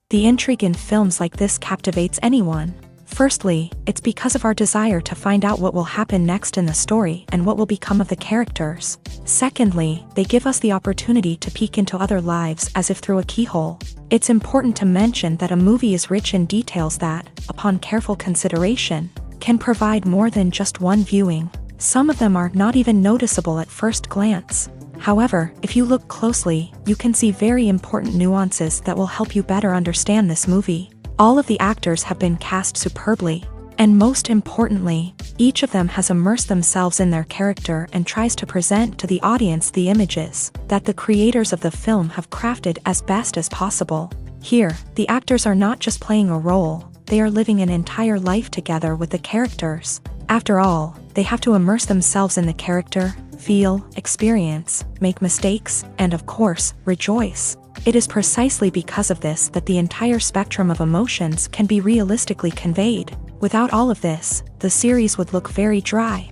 The intrigue in films like this captivates anyone. Firstly, it's because of our desire to find out what will happen next in the story and what will become of the characters. Secondly, they give us the opportunity to peek into other lives as if through a keyhole. It's important to mention that a movie is rich in details that, upon careful consideration, can provide more than just one viewing. Some of them are not even noticeable at first glance. However, if you look closely, you can see very important nuances that will help you better understand this movie. All of the actors have been cast superbly. And most importantly, each of them has immersed themselves in their character and tries to present to the audience the images that the creators of the film have crafted as best as possible. Here, the actors are not just playing a role, they are living an entire life together with the characters. After all, they have to immerse themselves in the character, feel, experience, make mistakes, and of course, rejoice. It is precisely because of this that the entire spectrum of emotions can be realistically conveyed. Without all of this, the series would look very dry.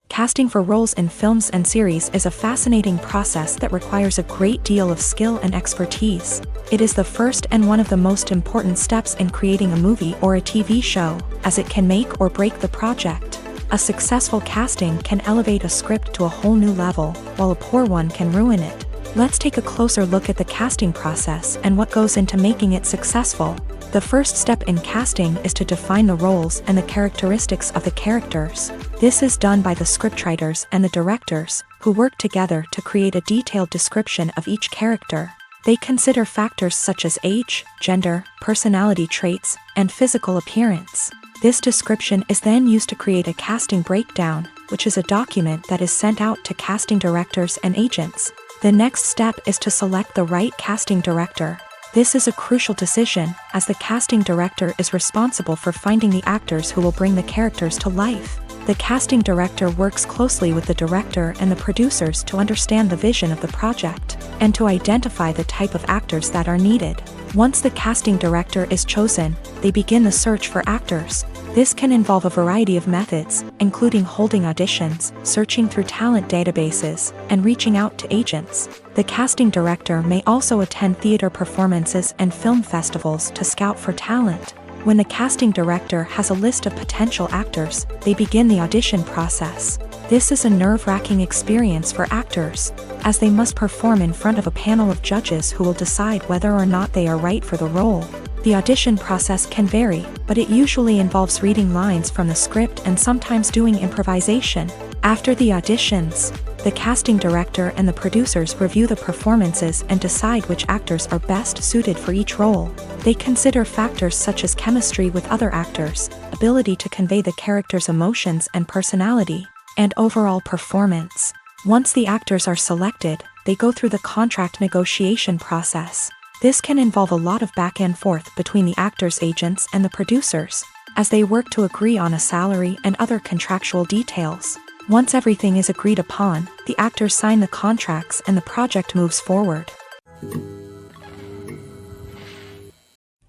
Casting for roles in films and series is a fascinating process that requires a great deal of skill and expertise. It is the first and one of the most important steps in creating a movie or a TV show, as it can make or break the project. A successful casting can elevate a script to a whole new level, while a poor one can ruin it. Let's take a closer look at the casting process and what goes into making it successful. The first step in casting is to define the roles and the characteristics of the characters. This is done by the scriptwriters and the directors, who work together to create a detailed description of each character. They consider factors such as age, gender, personality traits, and physical appearance. This description is then used to create a casting breakdown, which is a document that is sent out to casting directors and agents. The next step is to select the right casting director. This is a crucial decision, as the casting director is responsible for finding the actors who will bring the characters to life. The casting director works closely with the director and the producers to understand the vision of the project, and to identify the type of actors that are needed. Once the casting director is chosen, they begin the search for actors. This can involve a variety of methods, including holding auditions, searching through talent databases, and reaching out to agents. The casting director may also attend theater performances and film festivals to scout for talent. When the casting director has a list of potential actors, they begin the audition process. This is a nerve-wracking experience for actors, as they must perform in front of a panel of judges who will decide whether or not they are right for the role. The audition process can vary, but it usually involves reading lines from the script and sometimes doing improvisation. After the auditions, the casting director and the producers review the performances and decide which actors are best suited for each role. They consider factors such as chemistry with other actors, ability to convey the character's emotions and personality, and overall performance. Once the actors are selected, they go through the contract negotiation process. This can involve a lot of back and forth between the actors' agents and the producers, as they work to agree on a salary and other contractual details. Once everything is agreed upon, the actors sign the contracts and the project moves forward.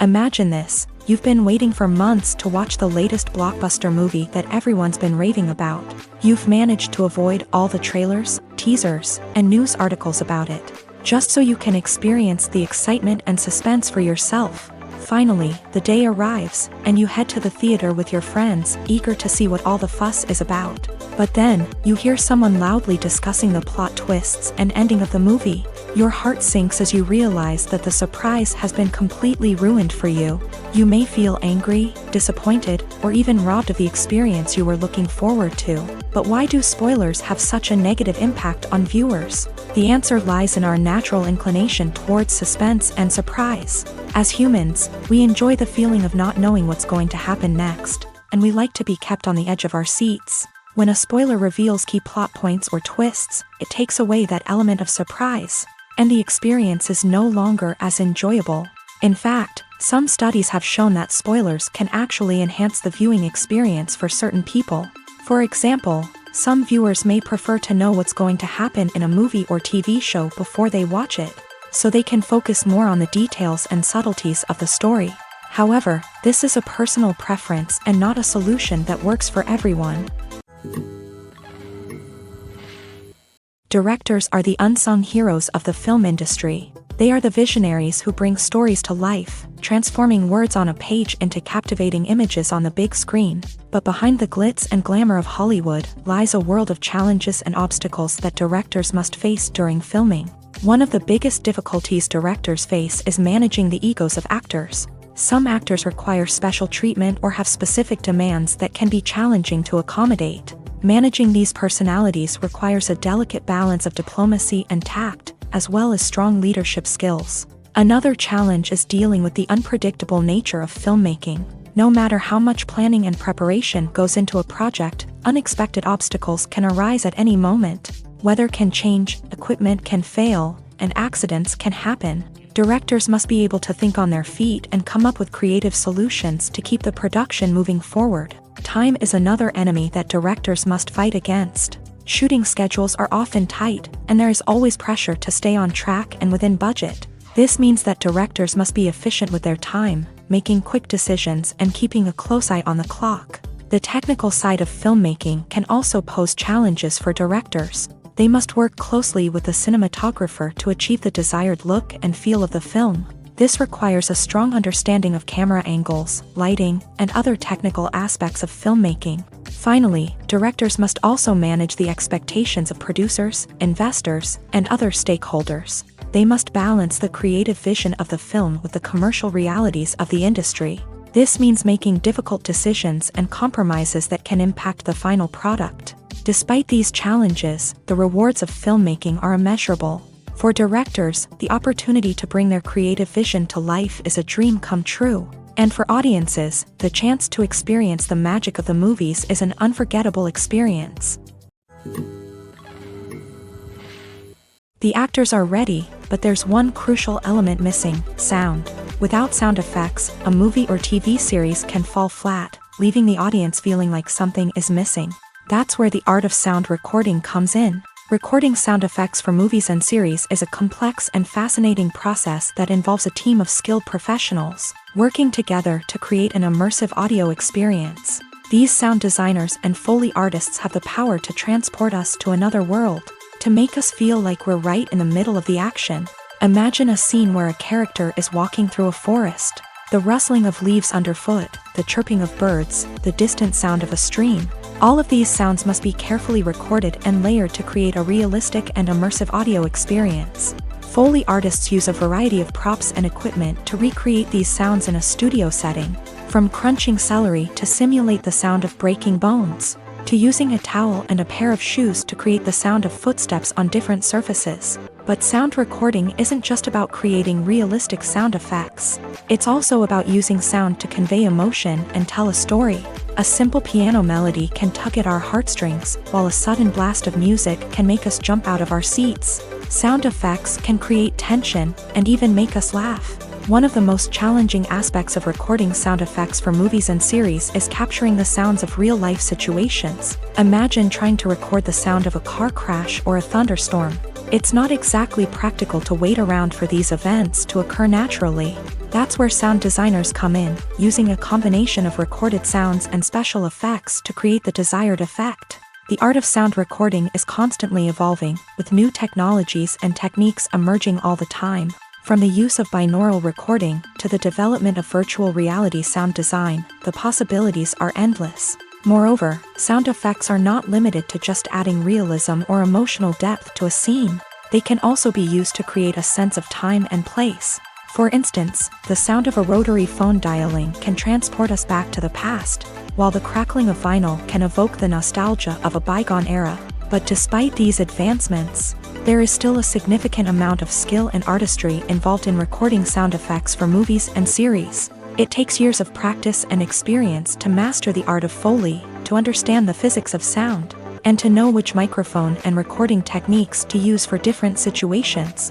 Imagine this: you've been waiting for months to watch the latest blockbuster movie that everyone's been raving about. You've managed to avoid all the trailers, teasers, and news articles about it, just so you can experience the excitement and suspense for yourself. Finally, the day arrives, and you head to the theater with your friends, eager to see what all the fuss is about. But then, you hear someone loudly discussing the plot twists and ending of the movie. Your heart sinks as you realize that the surprise has been completely ruined for you. You may feel angry, disappointed, or even robbed of the experience you were looking forward to. But why do spoilers have such a negative impact on viewers? The answer lies in our natural inclination towards suspense and surprise. As humans, we enjoy the feeling of not knowing what's going to happen next, and we like to be kept on the edge of our seats. When a spoiler reveals key plot points or twists, it takes away that element of surprise, and the experience is no longer as enjoyable. In fact, some studies have shown that spoilers can actually enhance the viewing experience for certain people. For example, some viewers may prefer to know what's going to happen in a movie or TV show before they watch it, so they can focus more on the details and subtleties of the story. However, this is a personal preference and not a solution that works for everyone. Directors are the unsung heroes of the film industry. They are the visionaries who bring stories to life, transforming words on a page into captivating images on the big screen. But behind the glitz and glamour of Hollywood lies a world of challenges and obstacles that directors must face during filming. One of the biggest difficulties directors face is managing the egos of actors. Some actors require special treatment or have specific demands that can be challenging to accommodate. Managing these personalities requires a delicate balance of diplomacy and tact, as well as strong leadership skills. Another challenge is dealing with the unpredictable nature of filmmaking. No matter how much planning and preparation goes into a project, unexpected obstacles can arise at any moment. Weather can change, equipment can fail, and accidents can happen. Directors must be able to think on their feet and come up with creative solutions to keep the production moving forward. Time is another enemy that directors must fight against. Shooting schedules are often tight, and there is always pressure to stay on track and within budget. This means that directors must be efficient with their time, making quick decisions and keeping a close eye on the clock. The technical side of filmmaking can also pose challenges for directors. They must work closely with the cinematographer to achieve the desired look and feel of the film. This requires a strong understanding of camera angles, lighting, and other technical aspects of filmmaking. Finally, directors must also manage the expectations of producers, investors, and other stakeholders. They must balance the creative vision of the film with the commercial realities of the industry. This means making difficult decisions and compromises that can impact the final product. Despite these challenges, the rewards of filmmaking are immeasurable. For directors, the opportunity to bring their creative vision to life is a dream come true. And for audiences, the chance to experience the magic of the movies is an unforgettable experience. The actors are ready, but there's one crucial element missing: sound. Without sound effects, a movie or TV series can fall flat, leaving the audience feeling like something is missing. That's where the art of sound recording comes in. Recording sound effects for movies and series is a complex and fascinating process that involves a team of skilled professionals working together to create an immersive audio experience. These sound designers and Foley artists have the power to transport us to another world, to make us feel like we're right in the middle of the action. Imagine a scene where a character is walking through a forest. The rustling of leaves underfoot, the chirping of birds, the distant sound of a stream. All of these sounds must be carefully recorded and layered to create a realistic and immersive audio experience. Foley artists use a variety of props and equipment to recreate these sounds in a studio setting, from crunching celery to simulate the sound of breaking bones, to using a towel and a pair of shoes to create the sound of footsteps on different surfaces. But sound recording isn't just about creating realistic sound effects. It's also about using sound to convey emotion and tell a story. A simple piano melody can tug at our heartstrings, while a sudden blast of music can make us jump out of our seats. Sound effects can create tension and even make us laugh. One of the most challenging aspects of recording sound effects for movies and series is capturing the sounds of real-life situations. Imagine trying to record the sound of a car crash or a thunderstorm. It's not exactly practical to wait around for these events to occur naturally. That's where sound designers come in, using a combination of recorded sounds and special effects to create the desired effect. The art of sound recording is constantly evolving, with new technologies and techniques emerging all the time. From the use of binaural recording to the development of virtual reality sound design, the possibilities are endless. Moreover, sound effects are not limited to just adding realism or emotional depth to a scene. They can also be used to create a sense of time and place. For instance, the sound of a rotary phone dialing can transport us back to the past, while the crackling of vinyl can evoke the nostalgia of a bygone era. But despite these advancements, there is still a significant amount of skill and artistry involved in recording sound effects for movies and series. It takes years of practice and experience to master the art of Foley, to understand the physics of sound, and to know which microphone and recording techniques to use for different situations.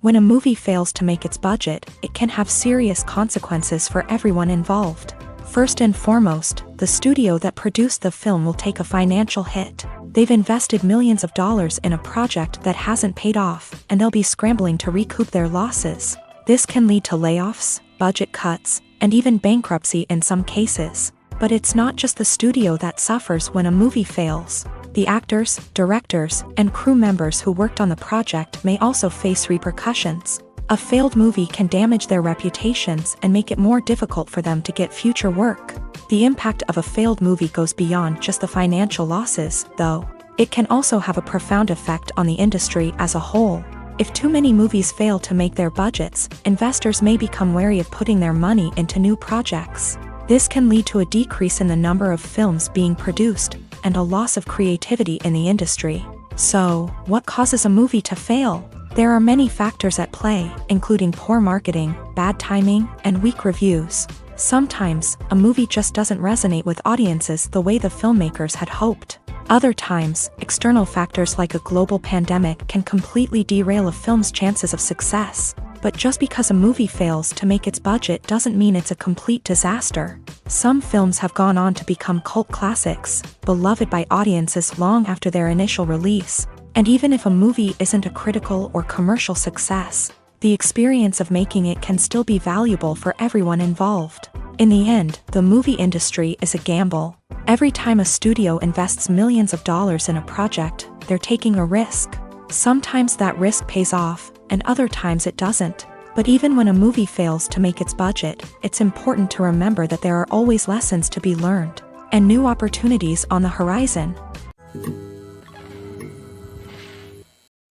When a movie fails to make its budget, it can have serious consequences for everyone involved. First and foremost, the studio that produced the film will take a financial hit. They've invested millions of dollars in a project that hasn't paid off, and they'll be scrambling to recoup their losses. This can lead to layoffs, budget cuts, and even bankruptcy in some cases. But it's not just the studio that suffers when a movie fails. The actors, directors, and crew members who worked on the project may also face repercussions. A failed movie can damage their reputations and make it more difficult for them to get future work. The impact of a failed movie goes beyond just the financial losses, though. It can also have a profound effect on the industry as a whole. If too many movies fail to make their budgets, investors may become wary of putting their money into new projects. This can lead to a decrease in the number of films being produced, and a loss of creativity in the industry. So, what causes a movie to fail? There are many factors at play, including poor marketing, bad timing, and weak reviews. Sometimes, a movie just doesn't resonate with audiences the way the filmmakers had hoped. Other times, external factors like a global pandemic can completely derail a film's chances of success. But just because a movie fails to make its budget doesn't mean it's a complete disaster. Some films have gone on to become cult classics, beloved by audiences long after their initial release. And even if a movie isn't a critical or commercial success, the experience of making it can still be valuable for everyone involved. In the end, the movie industry is a gamble. Every time a studio invests millions of dollars in a project, they're taking a risk. Sometimes that risk pays off, and other times it doesn't. But even when a movie fails to make its budget, it's important to remember that there are always lessons to be learned, and new opportunities on the horizon.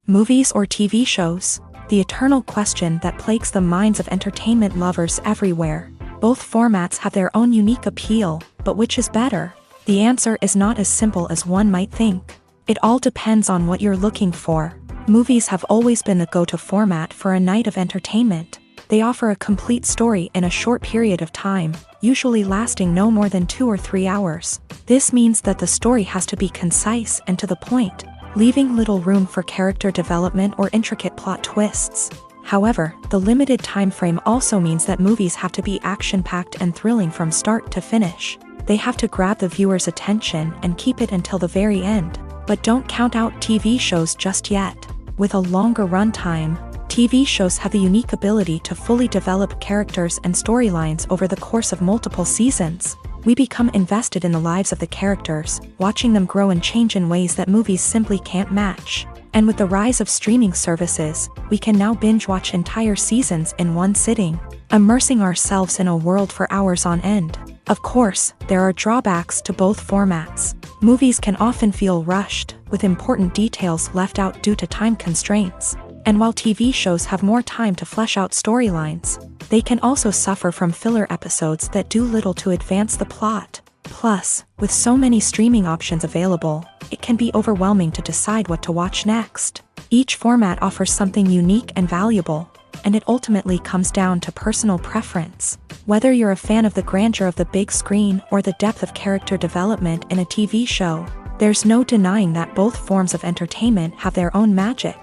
Movies or TV shows? The eternal question that plagues the minds of entertainment lovers everywhere. Both formats have their own unique appeal, but which is better? The answer is not as simple as one might think. It all depends on what you're looking for. Movies have always been the go-to format for a night of entertainment. They offer a complete story in a short period of time, usually lasting no more than 2 or 3 hours. This means that the story has to be concise and to the point, leaving little room for character development or intricate plot twists. However, the limited time frame also means that movies have to be action-packed and thrilling from start to finish. They have to grab the viewer's attention and keep it until the very end. But don't count out TV shows just yet. With a longer runtime, TV shows have the unique ability to fully develop characters and storylines over the course of multiple seasons. We become invested in the lives of the characters, watching them grow and change in ways that movies simply can't match. And with the rise of streaming services, we can now binge-watch entire seasons in one sitting, immersing ourselves in a world for hours on end. Of course, there are drawbacks to both formats. Movies can often feel rushed, with important details left out due to time constraints. And while TV shows have more time to flesh out storylines, they can also suffer from filler episodes that do little to advance the plot. Plus, with so many streaming options available, it can be overwhelming to decide what to watch next. Each format offers something unique and valuable, and it ultimately comes down to personal preference. Whether you're a fan of the grandeur of the big screen or the depth of character development in a TV show, there's no denying that both forms of entertainment have their own magic.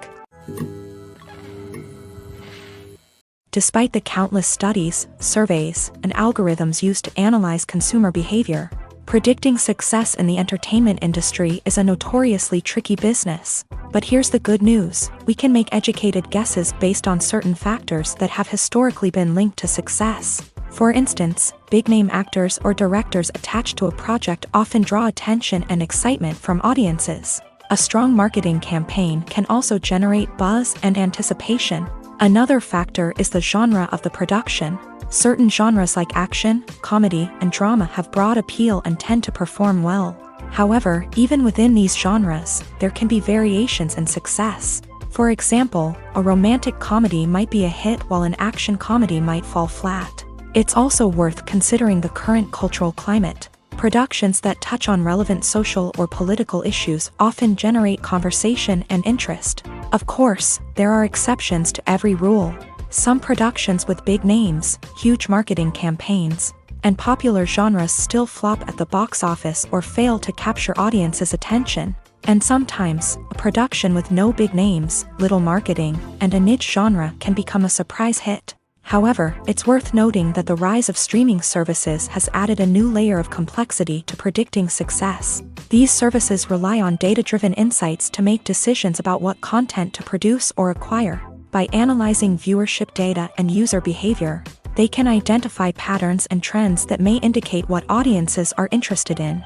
Despite the countless studies, surveys, and algorithms used to analyze consumer behavior, predicting success in the entertainment industry is a notoriously tricky business. But here's the good news: we can make educated guesses based on certain factors that have historically been linked to success. For instance, big-name actors or directors attached to a project often draw attention and excitement from audiences. A strong marketing campaign can also generate buzz and anticipation. Another factor is the genre of the production. Certain genres like action, comedy, and drama have broad appeal and tend to perform well. However, even within these genres, there can be variations in success. For example, a romantic comedy might be a hit while an action comedy might fall flat. It's also worth considering the current cultural climate. Productions that touch on relevant social or political issues often generate conversation and interest. Of course, there are exceptions to every rule. Some productions with big names, huge marketing campaigns, and popular genres still flop at the box office or fail to capture audiences' attention. And sometimes, a production with no big names, little marketing, and a niche genre can become a surprise hit. However, it's worth noting that the rise of streaming services has added a new layer of complexity to predicting success. These services rely on data-driven insights to make decisions about what content to produce or acquire. By analyzing viewership data and user behavior, they can identify patterns and trends that may indicate what audiences are interested in.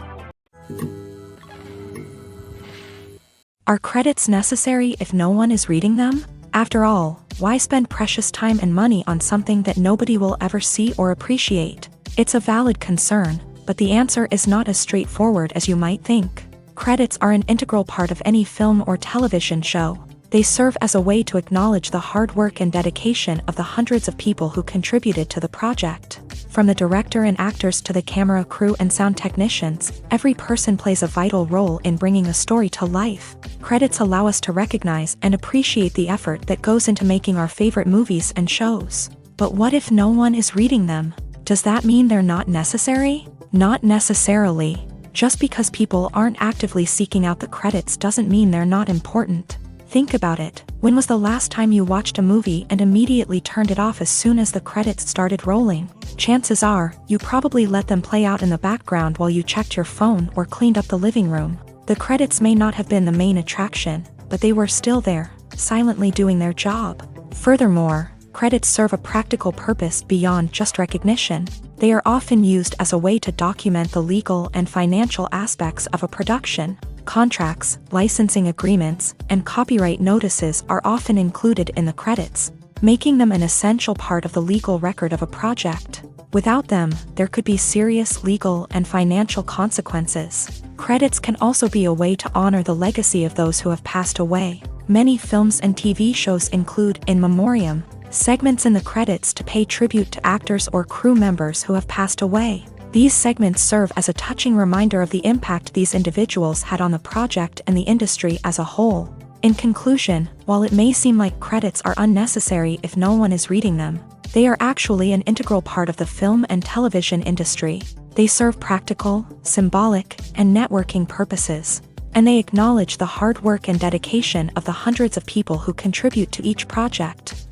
Are credits necessary if no one is reading them? After all, why spend precious time and money on something that nobody will ever see or appreciate? It's a valid concern, but the answer is not as straightforward as you might think. Credits are an integral part of any film or television show. They serve as a way to acknowledge the hard work and dedication of the hundreds of people who contributed to the project. From the director and actors to the camera crew and sound technicians, every person plays a vital role in bringing a story to life. Credits allow us to recognize and appreciate the effort that goes into making our favorite movies and shows. But what if no one is reading them? Does that mean they're not necessary? Not necessarily. Just because people aren't actively seeking out the credits doesn't mean they're not important. Think about it. When was the last time you watched a movie and immediately turned it off as soon as the credits started rolling? Chances are, you probably let them play out in the background while you checked your phone or cleaned up the living room. The credits may not have been the main attraction, but they were still there, silently doing their job. Furthermore, credits serve a practical purpose beyond just recognition. They are often used as a way to document the legal and financial aspects of a production. Contracts, licensing agreements, and copyright notices are often included in the credits, making them an essential part of the legal record of a project. Without them, there could be serious legal and financial consequences. Credits can also be a way to honor the legacy of those who have passed away. Many films and TV shows include in memoriam segments in the credits to pay tribute to actors or crew members who have passed away. These segments serve as a touching reminder of the impact these individuals had on the project and the industry as a whole. In conclusion, while it may seem like credits are unnecessary if no one is reading them, they are actually an integral part of the film and television industry. They serve practical, symbolic, and networking purposes, and they acknowledge the hard work and dedication of the hundreds of people who contribute to each project.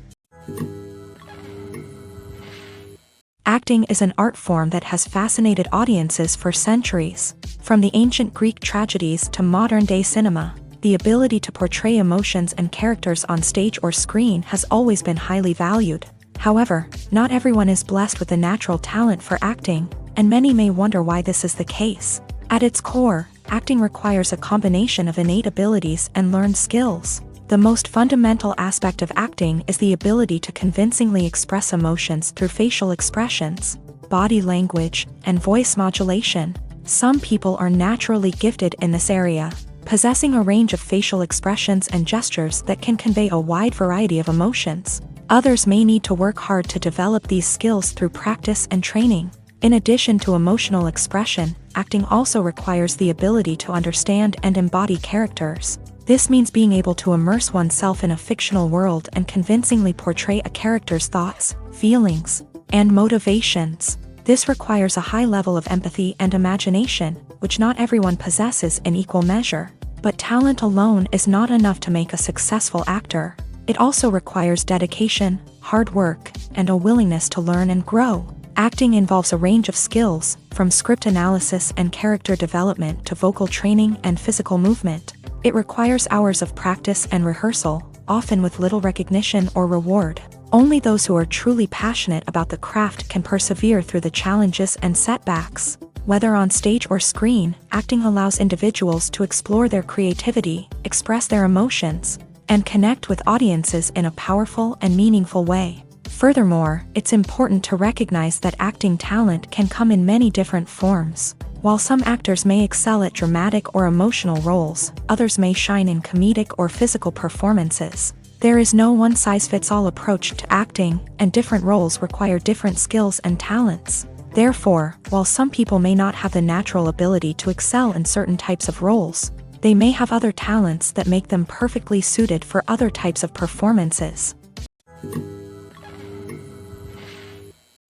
Acting is an art form that has fascinated audiences for centuries. From the ancient Greek tragedies to modern-day cinema, the ability to portray emotions and characters on stage or screen has always been highly valued. However, not everyone is blessed with the natural talent for acting, and many may wonder why this is the case. At its core, acting requires a combination of innate abilities and learned skills. The most fundamental aspect of acting is the ability to convincingly express emotions through facial expressions, body language, and voice modulation. Some people are naturally gifted in this area, possessing a range of facial expressions and gestures that can convey a wide variety of emotions. Others may need to work hard to develop these skills through practice and training. In addition to emotional expression, acting also requires the ability to understand and embody characters. This means being able to immerse oneself in a fictional world and convincingly portray a character's thoughts, feelings, and motivations. This requires a high level of empathy and imagination, which not everyone possesses in equal measure. But talent alone is not enough to make a successful actor. It also requires dedication, hard work, and a willingness to learn and grow. Acting involves a range of skills, from script analysis and character development to vocal training and physical movement. It requires hours of practice and rehearsal, often with little recognition or reward. Only those who are truly passionate about the craft can persevere through the challenges and setbacks. Whether on stage or screen, acting allows individuals to explore their creativity, express their emotions, and connect with audiences in a powerful and meaningful way. Furthermore, it's important to recognize that acting talent can come in many different forms. While some actors may excel at dramatic or emotional roles, others may shine in comedic or physical performances. There is no one-size-fits-all approach to acting, and different roles require different skills and talents. Therefore, while some people may not have the natural ability to excel in certain types of roles, they may have other talents that make them perfectly suited for other types of performances.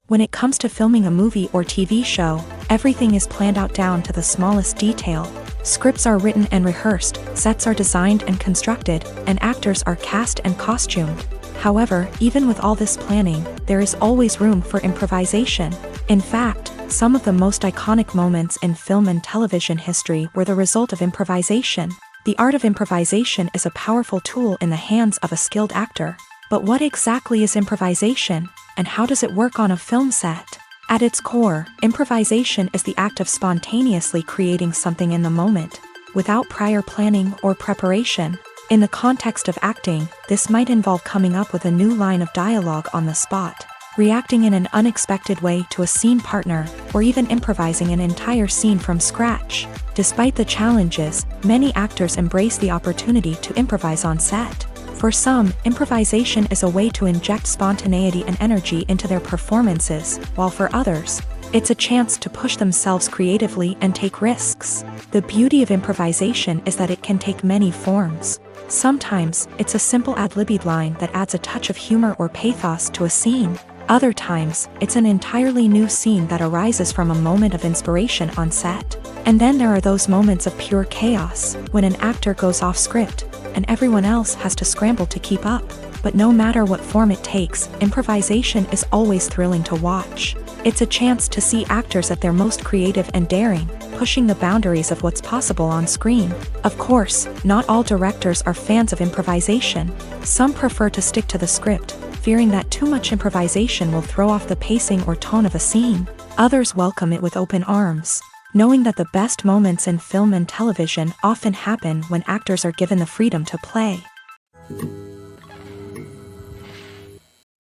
When it comes to filming a movie or TV show, everything is planned out down to the smallest detail. Scripts are written and rehearsed, sets are designed and constructed, and actors are cast and costumed. However, even with all this planning, there is always room for improvisation. In fact, some of the most iconic moments in film and television history were the result of improvisation. The art of improvisation is a powerful tool in the hands of a skilled actor. But what exactly is improvisation, and how does it work on a film set? At its core, improvisation is the act of spontaneously creating something in the moment, without prior planning or preparation. In the context of acting, this might involve coming up with a new line of dialogue on the spot, reacting in an unexpected way to a scene partner, or even improvising an entire scene from scratch. Despite the challenges, many actors embrace the opportunity to improvise on set. For some, improvisation is a way to inject spontaneity and energy into their performances, while for others, it's a chance to push themselves creatively and take risks. The beauty of improvisation is that it can take many forms. Sometimes, it's a simple ad-libbed line that adds a touch of humor or pathos to a scene. Other times, it's an entirely new scene that arises from a moment of inspiration on set. And then there are those moments of pure chaos, when an actor goes off script, and everyone else has to scramble to keep up. But no matter what form it takes, improvisation is always thrilling to watch. It's a chance to see actors at their most creative and daring, pushing the boundaries of what's possible on screen. Of course, not all directors are fans of improvisation. Some prefer to stick to the script, fearing that too much improvisation will throw off the pacing or tone of a scene. Others welcome it with open arms, knowing that the best moments in film and television often happen when actors are given the freedom to play.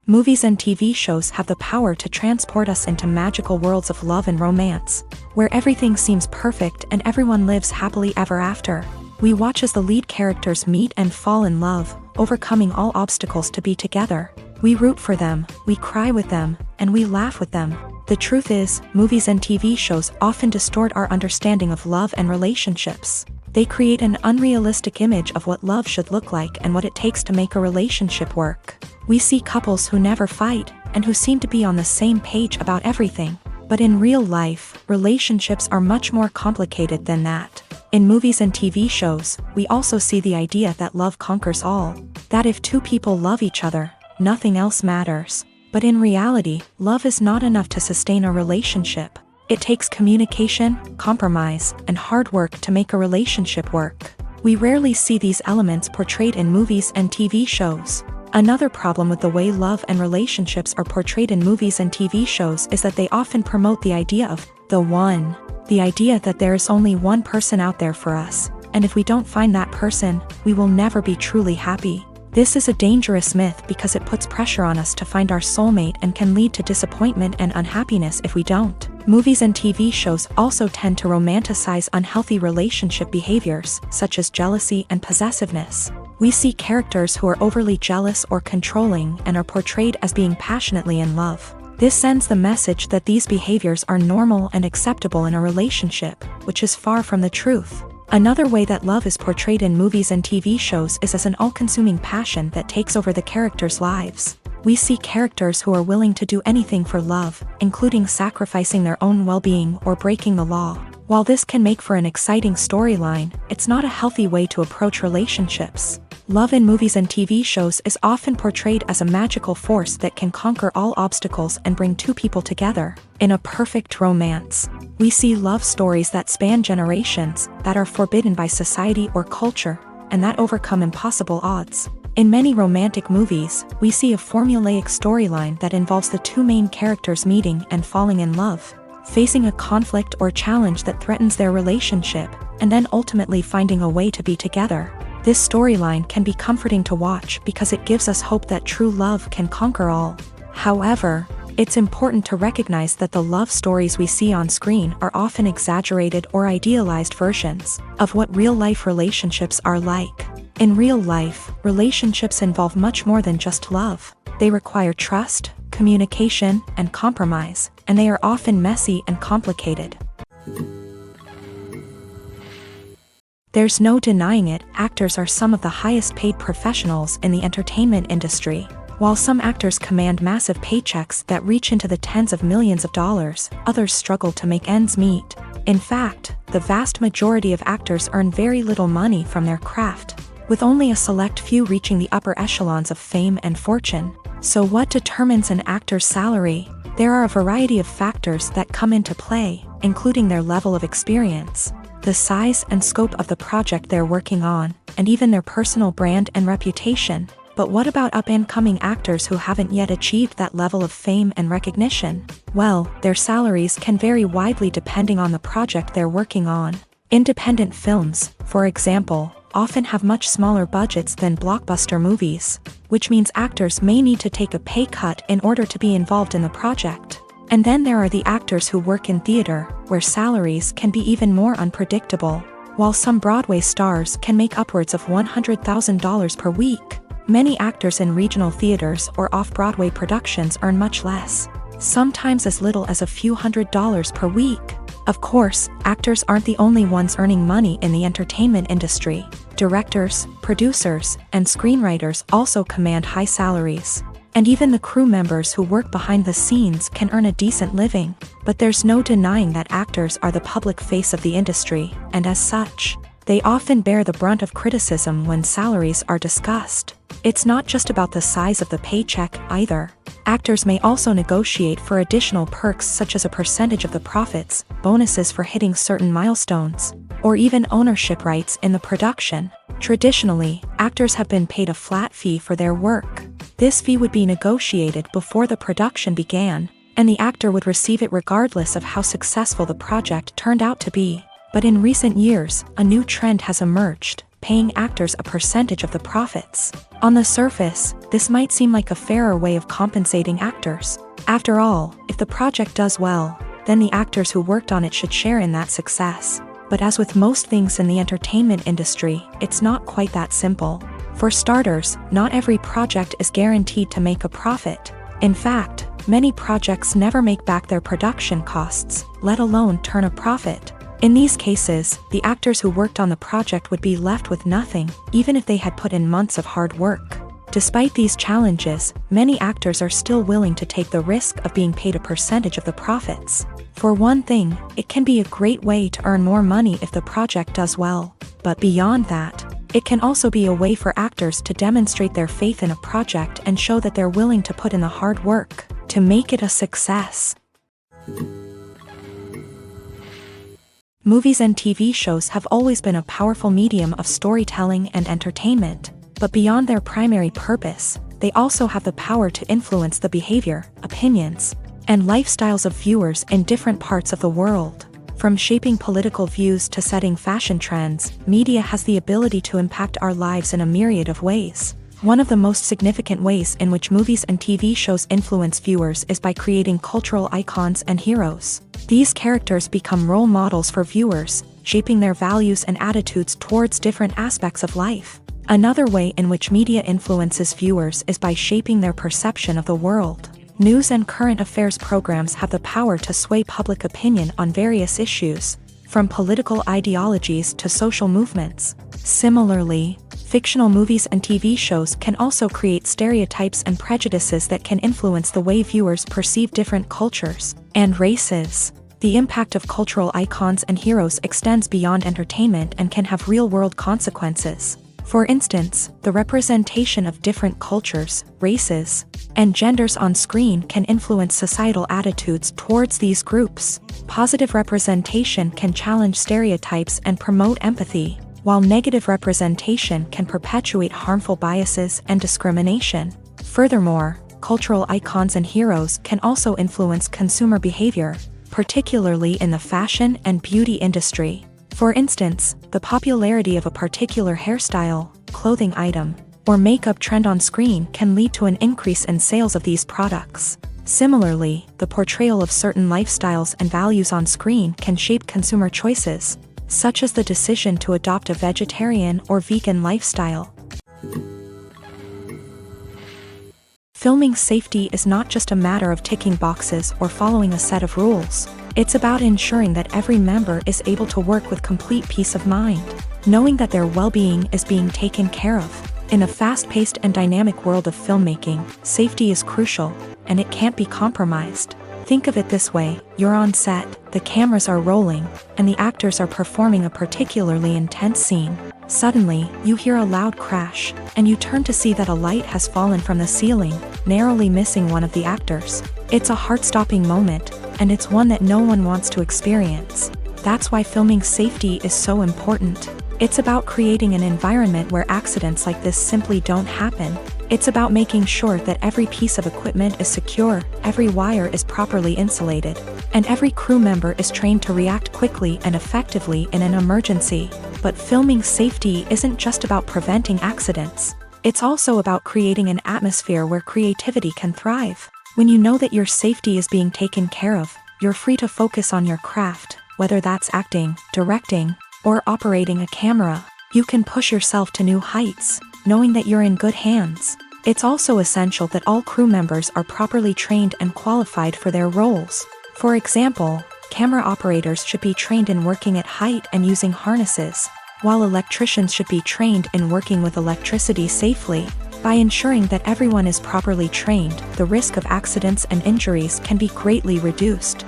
Movies and TV shows have the power to transport us into magical worlds of love and romance, where everything seems perfect and everyone lives happily ever after. We watch as the lead characters meet and fall in love, overcoming all obstacles to be together. We root for them, we cry with them, and we laugh with them. The truth is, movies and TV shows often distort our understanding of love and relationships. They create an unrealistic image of what love should look like and what it takes to make a relationship work. We see couples who never fight, and who seem to be on the same page about everything. But in real life, relationships are much more complicated than that. In movies and TV shows, we also see the idea that love conquers all. That if two people love each other, nothing else matters. But in reality, love is not enough to sustain a relationship. It takes communication, compromise, and hard work to make a relationship work. We rarely see these elements portrayed in movies and TV shows. Another problem with the way love and relationships are portrayed in movies and TV shows is that they often promote the idea of the one. The idea that there is only one person out there for us, and if we don't find that person, we will never be truly happy. This is a dangerous myth because it puts pressure on us to find our soulmate and can lead to disappointment and unhappiness if we don't. Movies and TV shows also tend to romanticize unhealthy relationship behaviors, such as jealousy and possessiveness. We see characters who are overly jealous or controlling and are portrayed as being passionately in love. This sends the message that these behaviors are normal and acceptable in a relationship, which is far from the truth. Another way that love is portrayed in movies and TV shows is as an all-consuming passion that takes over the characters' lives. We see characters who are willing to do anything for love, including sacrificing their own well-being or breaking the law. While this can make for an exciting storyline, it's not a healthy way to approach relationships. Love in movies and TV shows is often portrayed as a magical force that can conquer all obstacles and bring two people together. In a perfect romance, we see love stories that span generations, that are forbidden by society or culture, and that overcome impossible odds. In many romantic movies, we see a formulaic storyline that involves the two main characters meeting and falling in love, facing a conflict or challenge that threatens their relationship, and then ultimately finding a way to be together. This storyline can be comforting to watch because it gives us hope that true love can conquer all. However, it's important to recognize that the love stories we see on screen are often exaggerated or idealized versions of what real-life relationships are like. In real life, relationships involve much more than just love. They require trust, communication, and compromise, and they are often messy and complicated. There's no denying it, actors are some of the highest paid professionals in the entertainment industry. While some actors command massive paychecks that reach into the tens of millions of dollars, others struggle to make ends meet. In fact, the vast majority of actors earn very little money from their craft, with only a select few reaching the upper echelons of fame and fortune. So what determines an actor's salary? There are a variety of factors that come into play, including their level of experience, the size and scope of the project they're working on, and even their personal brand and reputation. But what about up-and-coming actors who haven't yet achieved that level of fame and recognition? Well, their salaries can vary widely depending on the project they're working on. Independent films, for example, often have much smaller budgets than blockbuster movies, which means actors may need to take a pay cut in order to be involved in the project. And then there are the actors who work in theater, where salaries can be even more unpredictable. While some Broadway stars can make upwards of $100,000 per week, many actors in regional theaters or off-Broadway productions earn much less, sometimes as little as a few $100s per week. Of course, actors aren't the only ones earning money in the entertainment industry. Directors, producers, and screenwriters also command high salaries. And even the crew members who work behind the scenes can earn a decent living. But there's no denying that actors are the public face of the industry, and as such, they often bear the brunt of criticism when salaries are discussed. It's not just about the size of the paycheck, either. Actors may also negotiate for additional perks such as a percentage of the profits, bonuses for hitting certain milestones, or even ownership rights in the production. Traditionally, actors have been paid a flat fee for their work. This fee would be negotiated before the production began, and the actor would receive it regardless of how successful the project turned out to be. But in recent years, a new trend has emerged, paying actors a percentage of the profits. On the surface, this might seem like a fairer way of compensating actors. After all, if the project does well, then the actors who worked on it should share in that success. But as with most things in the entertainment industry, it's not quite that simple. For starters, not every project is guaranteed to make a profit. In fact, many projects never make back their production costs, let alone turn a profit. In these cases, the actors who worked on the project would be left with nothing, even if they had put in months of hard work. Despite these challenges, many actors are still willing to take the risk of being paid a percentage of the profits. For one thing, it can be a great way to earn more money if the project does well. But beyond that, it can also be a way for actors to demonstrate their faith in a project and show that they're willing to put in the hard work to make it a success. Movies and TV shows have always been a powerful medium of storytelling and entertainment, but beyond their primary purpose, they also have the power to influence the behavior, opinions, and lifestyles of viewers in different parts of the world. From shaping political views to setting fashion trends, media has the ability to impact our lives in a myriad of ways. One of the most significant ways in which movies and TV shows influence viewers is by creating cultural icons and heroes. These characters become role models for viewers, shaping their values and attitudes towards different aspects of life. Another way in which media influences viewers is by shaping their perception of the world. News and current affairs programs have the power to sway public opinion on various issues, from political ideologies to social movements. Similarly, fictional movies and TV shows can also create stereotypes and prejudices that can influence the way viewers perceive different cultures and races. The impact of cultural icons and heroes extends beyond entertainment and can have real-world consequences. For instance, the representation of different cultures, races, and genders on screen can influence societal attitudes towards these groups. Positive representation can challenge stereotypes and promote empathy, while negative representation can perpetuate harmful biases and discrimination. Furthermore, cultural icons and heroes can also influence consumer behavior, particularly in the fashion and beauty industry. For instance, the popularity of a particular hairstyle, clothing item, or makeup trend on screen can lead to an increase in sales of these products. Similarly, the portrayal of certain lifestyles and values on screen can shape consumer choices, such as the decision to adopt a vegetarian or vegan lifestyle. Filming safety is not just a matter of ticking boxes or following a set of rules. It's about ensuring that every member is able to work with complete peace of mind, knowing that their well-being is being taken care of. In a fast-paced and dynamic world of filmmaking, safety is crucial, and it can't be compromised. Think of it this way: you're on set, the cameras are rolling, and the actors are performing a particularly intense scene. Suddenly, you hear a loud crash, and you turn to see that a light has fallen from the ceiling, narrowly missing one of the actors. It's a heart-stopping moment, and it's one that no one wants to experience. That's why filming safety is so important. It's about creating an environment where accidents like this simply don't happen. It's about making sure that every piece of equipment is secure, every wire is properly insulated, and every crew member is trained to react quickly and effectively in an emergency. But filming safety isn't just about preventing accidents. It's also about creating an atmosphere where creativity can thrive. When you know that your safety is being taken care of, you're free to focus on your craft, whether that's acting, directing, or operating a camera. You can push yourself to new heights, knowing that you're in good hands. It's also essential that all crew members are properly trained and qualified for their roles. For example, camera operators should be trained in working at height and using harnesses, while electricians should be trained in working with electricity safely. By ensuring that everyone is properly trained, the risk of accidents and injuries can be greatly reduced.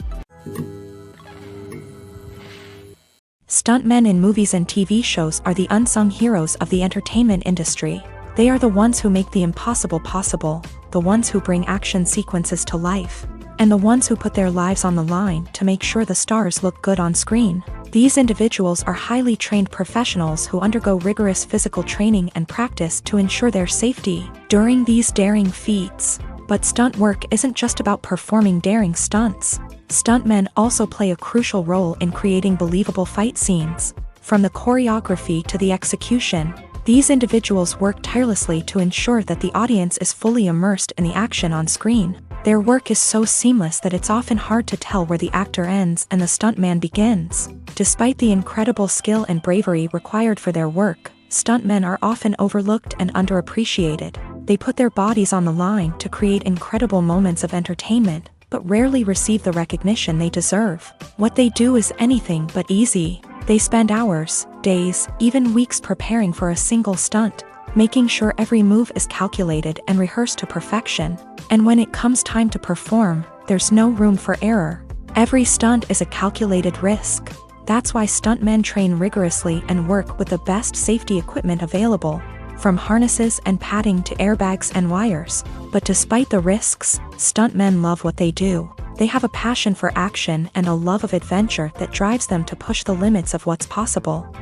Stuntmen in movies and TV shows are the unsung heroes of the entertainment industry. They are the ones who make the impossible possible, the ones who bring action sequences to life, and the ones who put their lives on the line to make sure the stars look good on screen. These individuals are highly trained professionals who undergo rigorous physical training and practice to ensure their safety during these daring feats. But stunt work isn't just about performing daring stunts. Stuntmen also play a crucial role in creating believable fight scenes. From the choreography to the execution, these individuals work tirelessly to ensure that the audience is fully immersed in the action on screen. Their work is so seamless that it's often hard to tell where the actor ends and the stuntman begins. Despite the incredible skill and bravery required for their work, stuntmen are often overlooked and underappreciated. They put their bodies on the line to create incredible moments of entertainment, but rarely receive the recognition they deserve. What they do is anything but easy. They spend hours, days, even weeks preparing for a single stunt, making sure every move is calculated and rehearsed to perfection. And when it comes time to perform, there's no room for error. Every stunt is a calculated risk. That's why stuntmen train rigorously and work with the best safety equipment available, from harnesses and padding to airbags and wires. But despite the risks, stuntmen love what they do. They have a passion for action and a love of adventure that drives them to push the limits of what's possible.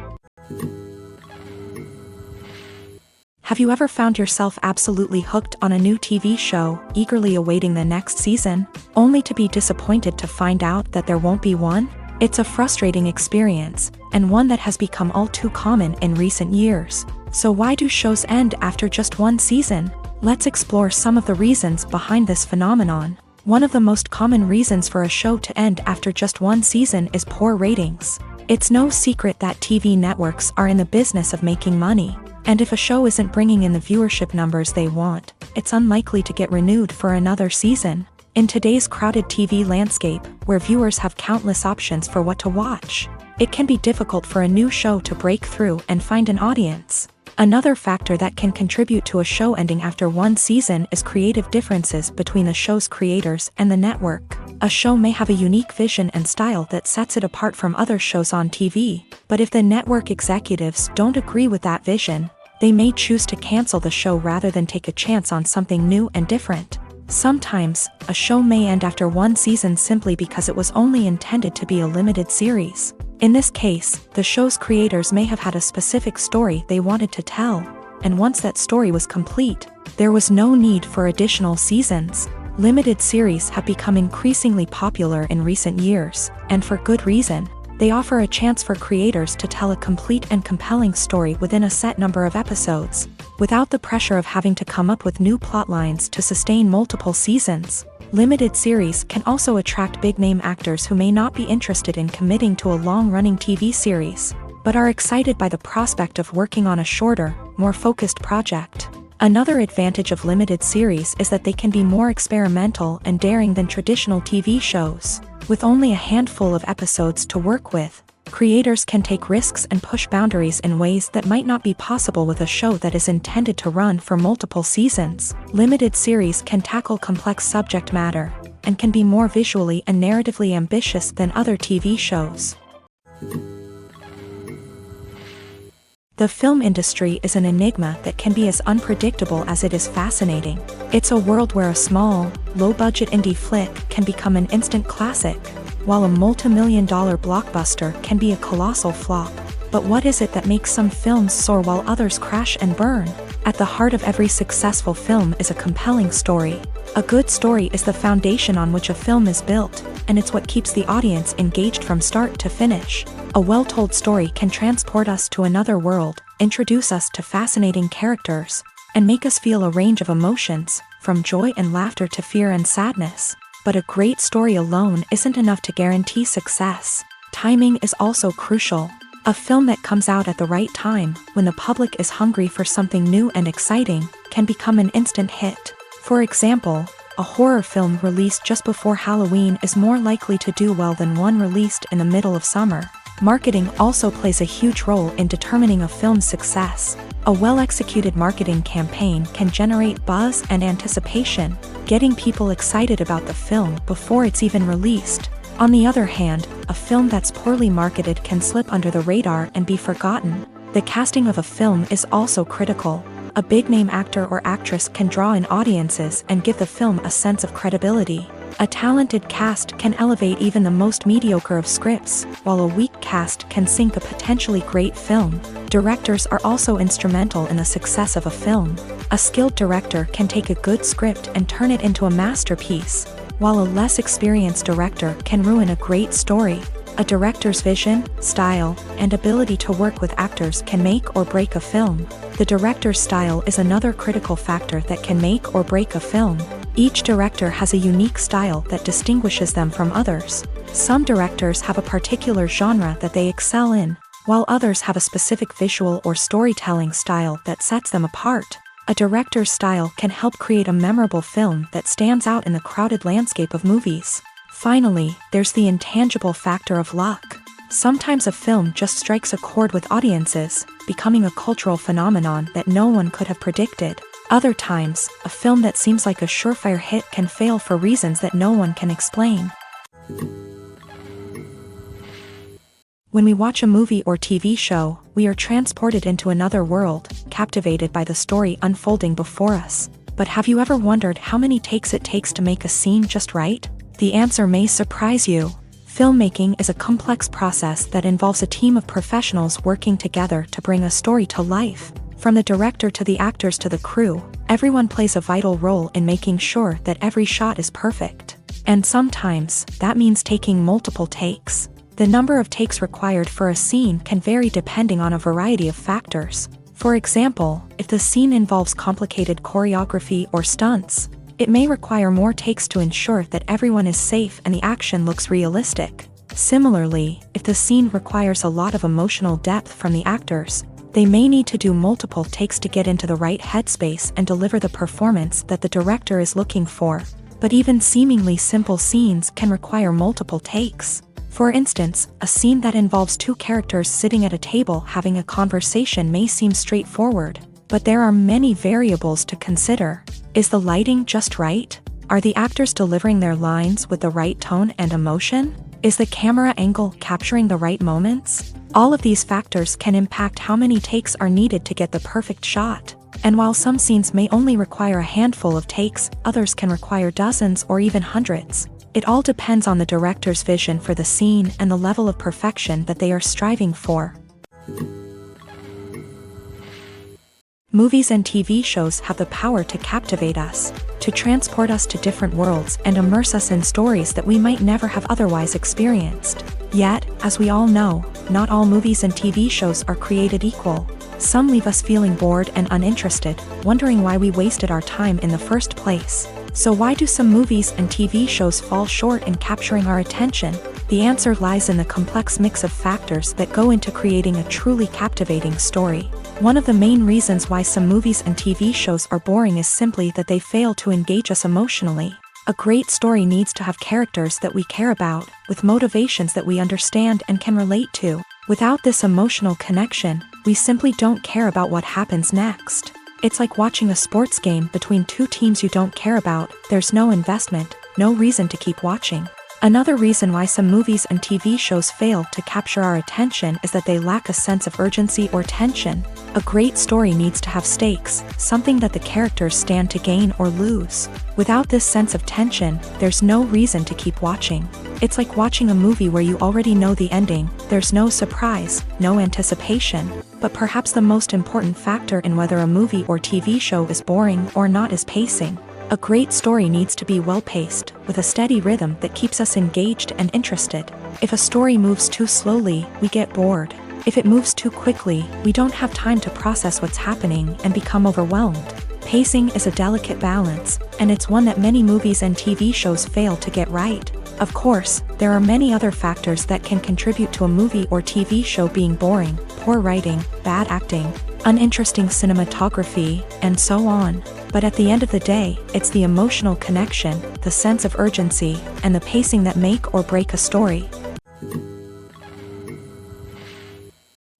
Have you ever found yourself absolutely hooked on a new TV show, eagerly awaiting the next season, only to be disappointed to find out that there won't be one? It's a frustrating experience, and one that has become all too common in recent years. So why do shows end after just one season? Let's explore some of the reasons behind this phenomenon. One of the most common reasons for a show to end after just one season is poor ratings. It's no secret that TV networks are in the business of making money, and if a show isn't bringing in the viewership numbers they want, it's unlikely to get renewed for another season. In today's crowded TV landscape, where viewers have countless options for what to watch, it can be difficult for a new show to break through and find an audience. Another factor that can contribute to a show ending after one season is creative differences between the show's creators and the network. A show may have a unique vision and style that sets it apart from other shows on TV, but if the network executives don't agree with that vision, they may choose to cancel the show rather than take a chance on something new and different. Sometimes, a show may end after one season simply because it was only intended to be a limited series. In this case, the show's creators may have had a specific story they wanted to tell, and once that story was complete, there was no need for additional seasons. Limited series have become increasingly popular in recent years, and for good reason. They offer a chance for creators to tell a complete and compelling story within a set number of episodes. without the pressure of having to come up with new plotlines to sustain multiple seasons. Limited series can also attract big-name actors who may not be interested in committing to a long-running TV series, but are excited by the prospect of working on a shorter, more focused project. Another advantage of limited series is that they can be more experimental and daring than traditional TV shows. With only a handful of episodes to work with, creators can take risks and push boundaries in ways that might not be possible with a show that is intended to run for multiple seasons. Limited series can tackle complex subject matter, and can be more visually and narratively ambitious than other TV shows. The film industry is an enigma that can be as unpredictable as it is fascinating. It's a world where a small, low-budget indie flick can become an instant classic, while a multi-million-dollar blockbuster can be a colossal flop. But what is it that makes some films soar while others crash and burn? At the heart of every successful film is a compelling story. A good story is the foundation on which a film is built, and it's what keeps the audience engaged from start to finish. A well-told story can transport us to another world, introduce us to fascinating characters, and make us feel a range of emotions, from joy and laughter to fear and sadness. But a great story alone isn't enough to guarantee success. Timing is also crucial. A film that comes out at the right time, when the public is hungry for something new and exciting, can become an instant hit. For example, a horror film released just before Halloween is more likely to do well than one released in the middle of summer. Marketing also plays a huge role in determining a film's success. A well-executed marketing campaign can generate buzz and anticipation, getting people excited about the film before it's even released. On the other hand, a film that's poorly marketed can slip under the radar and be forgotten. The casting of a film is also critical. A big-name actor or actress can draw in audiences and give the film a sense of credibility. A talented cast can elevate even the most mediocre of scripts, while a weak cast can sink a potentially great film. Directors are also instrumental in the success of a film. A skilled director can take a good script and turn it into a masterpiece, while a less experienced director can ruin a great story. A director's vision, style, and ability to work with actors can make or break a film. The director's style is another critical factor that can make or break a film. Each director has a unique style that distinguishes them from others. Some directors have a particular genre that they excel in, while others have a specific visual or storytelling style that sets them apart. A director's style can help create a memorable film that stands out in the crowded landscape of movies. Finally, there's the intangible factor of luck. Sometimes a film just strikes a chord with audiences, becoming a cultural phenomenon that no one could have predicted. Other times, a film that seems like a surefire hit can fail for reasons that no one can explain. When we watch a movie or TV show, we are transported into another world, captivated by the story unfolding before us. But have you ever wondered how many takes it takes to make a scene just right? The answer may surprise you. Filmmaking is a complex process that involves a team of professionals working together to bring a story to life. From the director to the actors to the crew, everyone plays a vital role in making sure that every shot is perfect. And sometimes, that means taking multiple takes. The number of takes required for a scene can vary depending on a variety of factors. For example, if the scene involves complicated choreography or stunts, it may require more takes to ensure that everyone is safe and the action looks realistic. Similarly, if the scene requires a lot of emotional depth from the actors, they may need to do multiple takes to get into the right headspace and deliver the performance that the director is looking for. But even seemingly simple scenes can require multiple takes. For instance, a scene that involves two characters sitting at a table having a conversation may seem straightforward, but there are many variables to consider. Is the lighting just right? Are the actors delivering their lines with the right tone and emotion? Is the camera angle capturing the right moments? All of these factors can impact how many takes are needed to get the perfect shot. And while some scenes may only require a handful of takes, others can require dozens or even hundreds. It all depends on the director's vision for the scene and the level of perfection that they are striving for. Movies and TV shows have the power to captivate us, to transport us to different worlds and immerse us in stories that we might never have otherwise experienced. Yet, as we all know, not all movies and TV shows are created equal. Some leave us feeling bored and uninterested, wondering why we wasted our time in the first place. So why do some movies and TV shows fall short in capturing our attention? The answer lies in the complex mix of factors that go into creating a truly captivating story. One of the main reasons why some movies and TV shows are boring is simply that they fail to engage us emotionally. A great story needs to have characters that we care about, with motivations that we understand and can relate to. Without this emotional connection, we simply don't care about what happens next. It's like watching a sports game between two teams you don't care about. There's no investment, no reason to keep watching. Another reason why some movies and TV shows fail to capture our attention is that they lack a sense of urgency or tension. A great story needs to have stakes, something that the characters stand to gain or lose. Without this sense of tension, there's no reason to keep watching. It's like watching a movie where you already know the ending. There's no surprise, no anticipation. But perhaps the most important factor in whether a movie or TV show is boring or not is pacing. A great story needs to be well-paced, with a steady rhythm that keeps us engaged and interested. If a story moves too slowly, we get bored. If it moves too quickly, we don't have time to process what's happening and become overwhelmed. Pacing is a delicate balance, and it's one that many movies and TV shows fail to get right. Of course, there are many other factors that can contribute to a movie or TV show being boring: poor writing, bad acting, uninteresting cinematography, and so on. But at the end of the day, it's the emotional connection, the sense of urgency, and the pacing that make or break a story.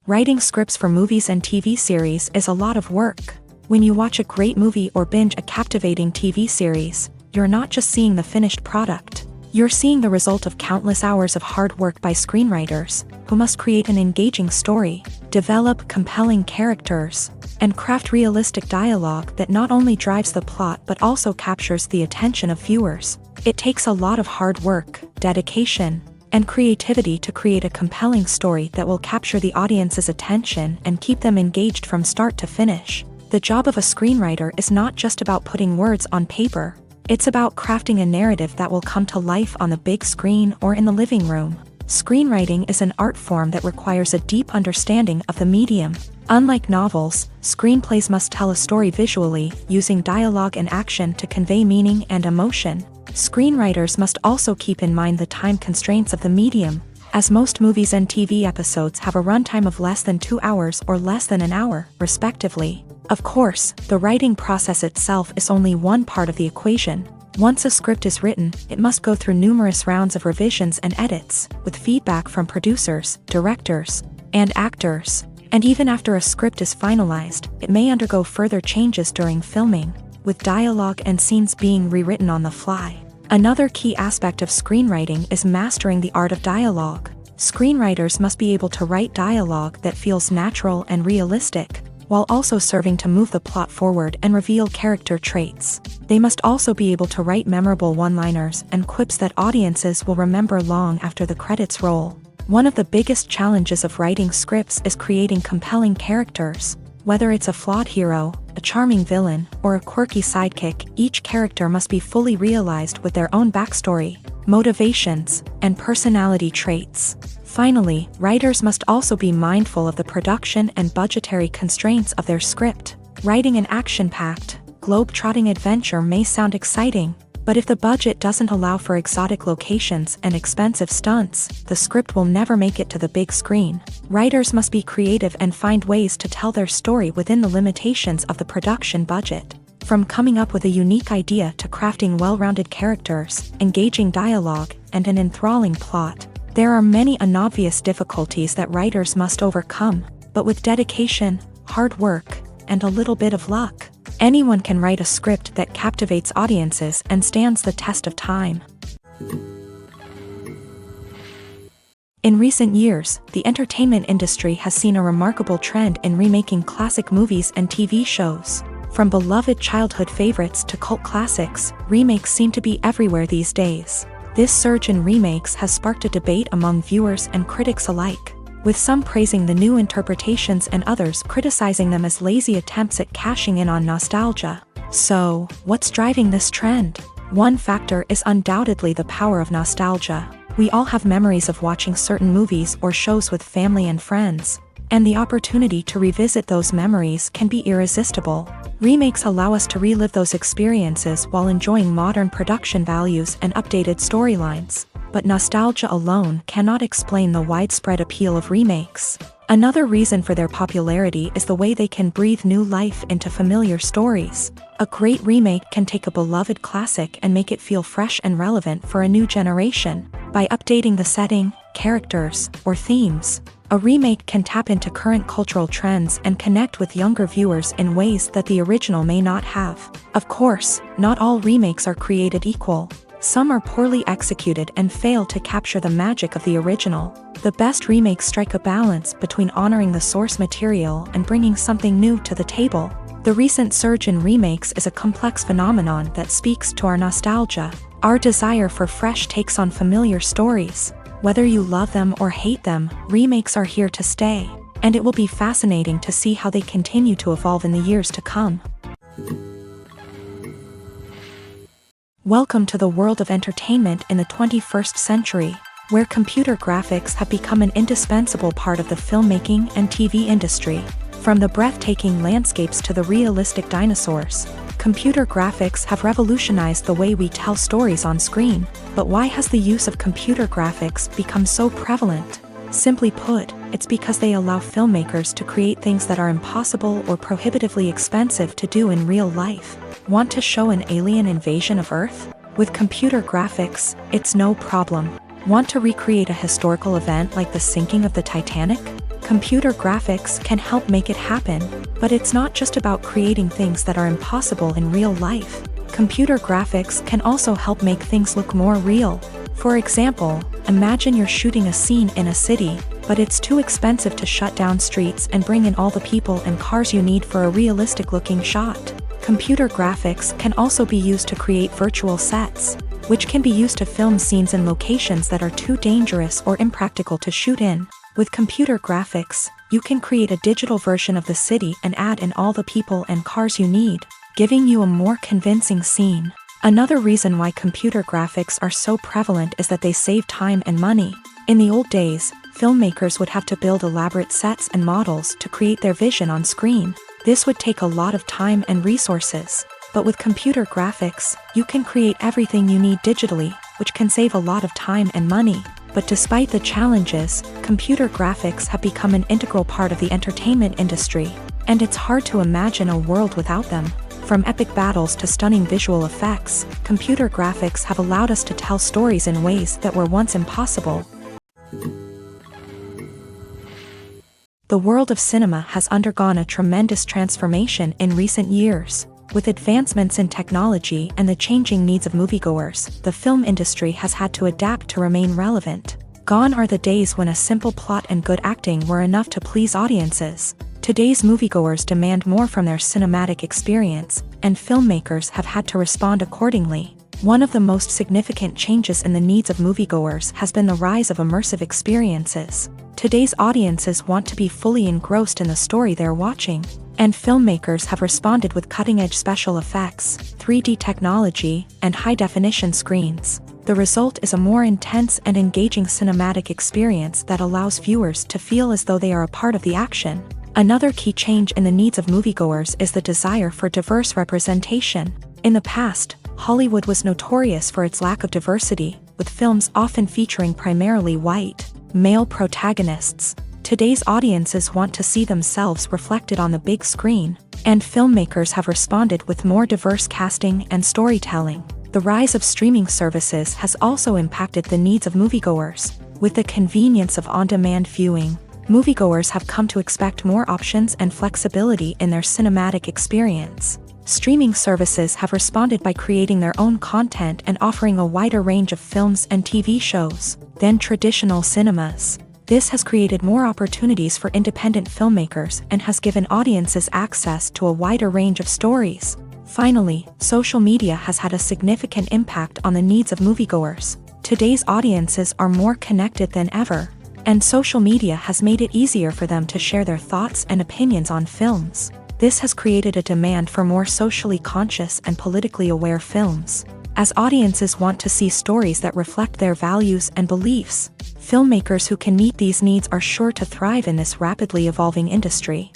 Writing scripts for movies and TV series is a lot of work. When you watch a great movie or binge a captivating TV series, you're not just seeing the finished product. You're seeing the result of countless hours of hard work by screenwriters, who must create an engaging story, develop compelling characters, and craft realistic dialogue that not only drives the plot but also captures the attention of viewers. It takes a lot of hard work, dedication, and creativity to create a compelling story that will capture the audience's attention and keep them engaged from start to finish. The job of a screenwriter is not just about putting words on paper. It's about crafting a narrative that will come to life on the big screen or in the living room. Screenwriting is an art form that requires a deep understanding of the medium. Unlike novels, screenplays must tell a story visually, using dialogue and action to convey meaning and emotion. Screenwriters must also keep in mind the time constraints of the medium, as most movies and TV episodes have a runtime of less than 2 hours or less than an hour, respectively. Of course, the writing process itself is only one part of the equation. Once a script is written, it must go through numerous rounds of revisions and edits, with feedback from producers, directors, and actors. And even after a script is finalized, it may undergo further changes during filming, with dialogue and scenes being rewritten on the fly. Another key aspect of screenwriting is mastering the art of dialogue. Screenwriters must be able to write dialogue that feels natural and realistic, while also serving to move the plot forward and reveal character traits. They must also be able to write memorable one-liners and quips that audiences will remember long after the credits roll. One of the biggest challenges of writing scripts is creating compelling characters. Whether it's a flawed hero, a charming villain, or a quirky sidekick, each character must be fully realized with their own backstory, motivations, and personality traits. Finally, writers must also be mindful of the production and budgetary constraints of their script. Writing an action-packed, globe-trotting adventure may sound exciting, but if the budget doesn't allow for exotic locations and expensive stunts, the script will never make it to the big screen. Writers must be creative and find ways to tell their story within the limitations of the production budget. From coming up with a unique idea to crafting well-rounded characters, engaging dialogue, and an enthralling plot, there are many unobvious difficulties that writers must overcome, but with dedication, hard work, and a little bit of luck, anyone can write a script that captivates audiences and stands the test of time. In recent years, the entertainment industry has seen a remarkable trend in remaking classic movies and TV shows. From beloved childhood favorites to cult classics, remakes seem to be everywhere these days. This surge in remakes has sparked a debate among viewers and critics alike, with some praising the new interpretations and others criticizing them as lazy attempts at cashing in on nostalgia. So, what's driving this trend? One factor is undoubtedly the power of nostalgia. We all have memories of watching certain movies or shows with family and friends, and the opportunity to revisit those memories can be irresistible. Remakes allow us to relive those experiences while enjoying modern production values and updated storylines. But nostalgia alone cannot explain the widespread appeal of remakes. Another reason for their popularity is the way they can breathe new life into familiar stories. A great remake can take a beloved classic and make it feel fresh and relevant for a new generation. By updating the setting, characters, or themes, a remake can tap into current cultural trends and connect with younger viewers in ways that the original may not have. Of course, not all remakes are created equal. Some are poorly executed and fail to capture the magic of the original. The best remakes strike a balance between honoring the source material and bringing something new to the table. The recent surge in remakes is a complex phenomenon that speaks to our nostalgia, our desire for fresh takes on familiar stories. Whether you love them or hate them, remakes are here to stay, and it will be fascinating to see how they continue to evolve in the years to come. Welcome to the world of entertainment in the 21st century, where computer graphics have become an indispensable part of the filmmaking and TV industry. From the breathtaking landscapes to the realistic dinosaurs, computer graphics have revolutionized the way we tell stories on screen. But why has the use of computer graphics become so prevalent? Simply put, it's because they allow filmmakers to create things that are impossible or prohibitively expensive to do in real life. Want to show an alien invasion of Earth? With computer graphics, it's no problem. Want to recreate a historical event like the sinking of the Titanic? Computer graphics can help make it happen, but it's not just about creating things that are impossible in real life. Computer graphics can also help make things look more real. For example, imagine you're shooting a scene in a city, but it's too expensive to shut down streets and bring in all the people and cars you need for a realistic-looking shot. Computer graphics can also be used to create virtual sets, which can be used to film scenes in locations that are too dangerous or impractical to shoot in. With computer graphics, you can create a digital version of the city and add in all the people and cars you need, giving you a more convincing scene. Another reason why computer graphics are so prevalent is that they save time and money. In the old days, filmmakers would have to build elaborate sets and models to create their vision on screen. This would take a lot of time and resources. But with computer graphics, you can create everything you need digitally, which can save a lot of time and money. But despite the challenges, computer graphics have become an integral part of the entertainment industry, and it's hard to imagine a world without them. From epic battles to stunning visual effects, computer graphics have allowed us to tell stories in ways that were once impossible. The world of cinema has undergone a tremendous transformation in recent years. With advancements in technology and the changing needs of moviegoers, the film industry has had to adapt to remain relevant. Gone are the days when a simple plot and good acting were enough to please audiences. Today's moviegoers demand more from their cinematic experience, and filmmakers have had to respond accordingly. One of the most significant changes in the needs of moviegoers has been the rise of immersive experiences. Today's audiences want to be fully engrossed in the story they're watching, and filmmakers have responded with cutting-edge special effects, 3D technology, and high-definition screens. The result is a more intense and engaging cinematic experience that allows viewers to feel as though they are a part of the action. Another key change in the needs of moviegoers is the desire for diverse representation. In the past, Hollywood was notorious for its lack of diversity, with films often featuring primarily white, male protagonists. Today's audiences want to see themselves reflected on the big screen, and filmmakers have responded with more diverse casting and storytelling. The rise of streaming services has also impacted the needs of moviegoers. With the convenience of on-demand viewing, moviegoers have come to expect more options and flexibility in their cinematic experience. Streaming services have responded by creating their own content and offering a wider range of films and TV shows than traditional cinemas. This has created more opportunities for independent filmmakers and has given audiences access to a wider range of stories. Finally, social media has had a significant impact on the needs of moviegoers. Today's audiences are more connected than ever, and social media has made it easier for them to share their thoughts and opinions on films. This has created a demand for more socially conscious and politically aware films. as audiences want to see stories that reflect their values and beliefs. Filmmakers who can meet these needs are sure to thrive in this rapidly evolving industry.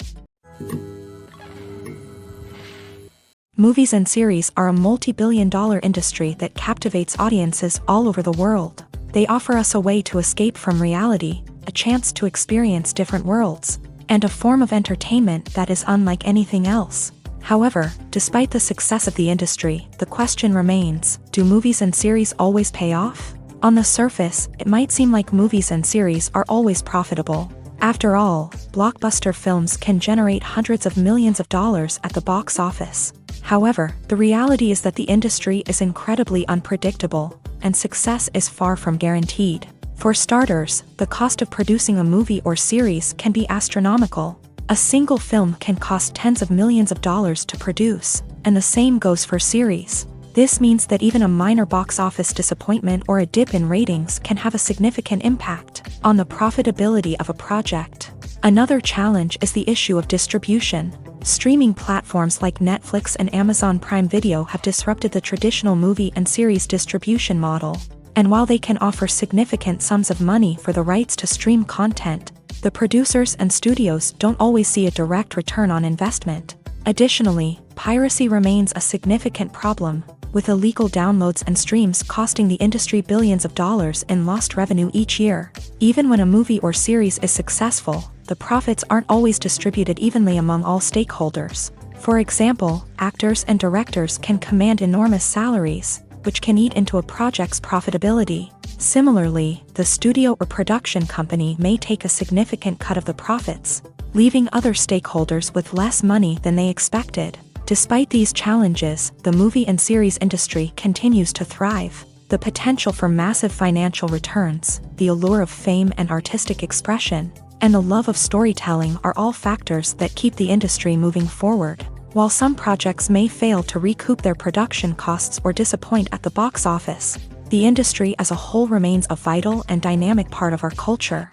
Movies and series are a multi-billion-dollar industry that captivates audiences all over the world. They offer us a way to escape from reality, a chance to experience different worlds, and a form of entertainment that is unlike anything else. However, despite the success of the industry, the question remains, do movies and series always pay off? On the surface, it might seem like movies and series are always profitable. After all, blockbuster films can generate hundreds of millions of dollars at the box office. However, the reality is that the industry is incredibly unpredictable, and success is far from guaranteed. For starters, the cost of producing a movie or series can be astronomical. A single film can cost tens of millions of dollars to produce, and the same goes for series. This means that even a minor box office disappointment or a dip in ratings can have a significant impact on the profitability of a project. Another challenge is the issue of distribution. Streaming platforms like Netflix and Amazon Prime Video have disrupted the traditional movie and series distribution model. And while they can offer significant sums of money for the rights to stream content, the producers and studios don't always see a direct return on investment. Additionally, piracy remains a significant problem, with illegal downloads and streams costing the industry billions of dollars in lost revenue each year. Even when a movie or series is successful, the profits aren't always distributed evenly among all stakeholders. For example, actors and directors can command enormous salaries, which can eat into a project's profitability. Similarly, the studio or production company may take a significant cut of the profits, leaving other stakeholders with less money than they expected. Despite these challenges, the movie and series industry continues to thrive. The potential for massive financial returns, the allure of fame and artistic expression, and the love of storytelling are all factors that keep the industry moving forward. While some projects may fail to recoup their production costs or disappoint at the box office, the industry as a whole remains a vital and dynamic part of our culture.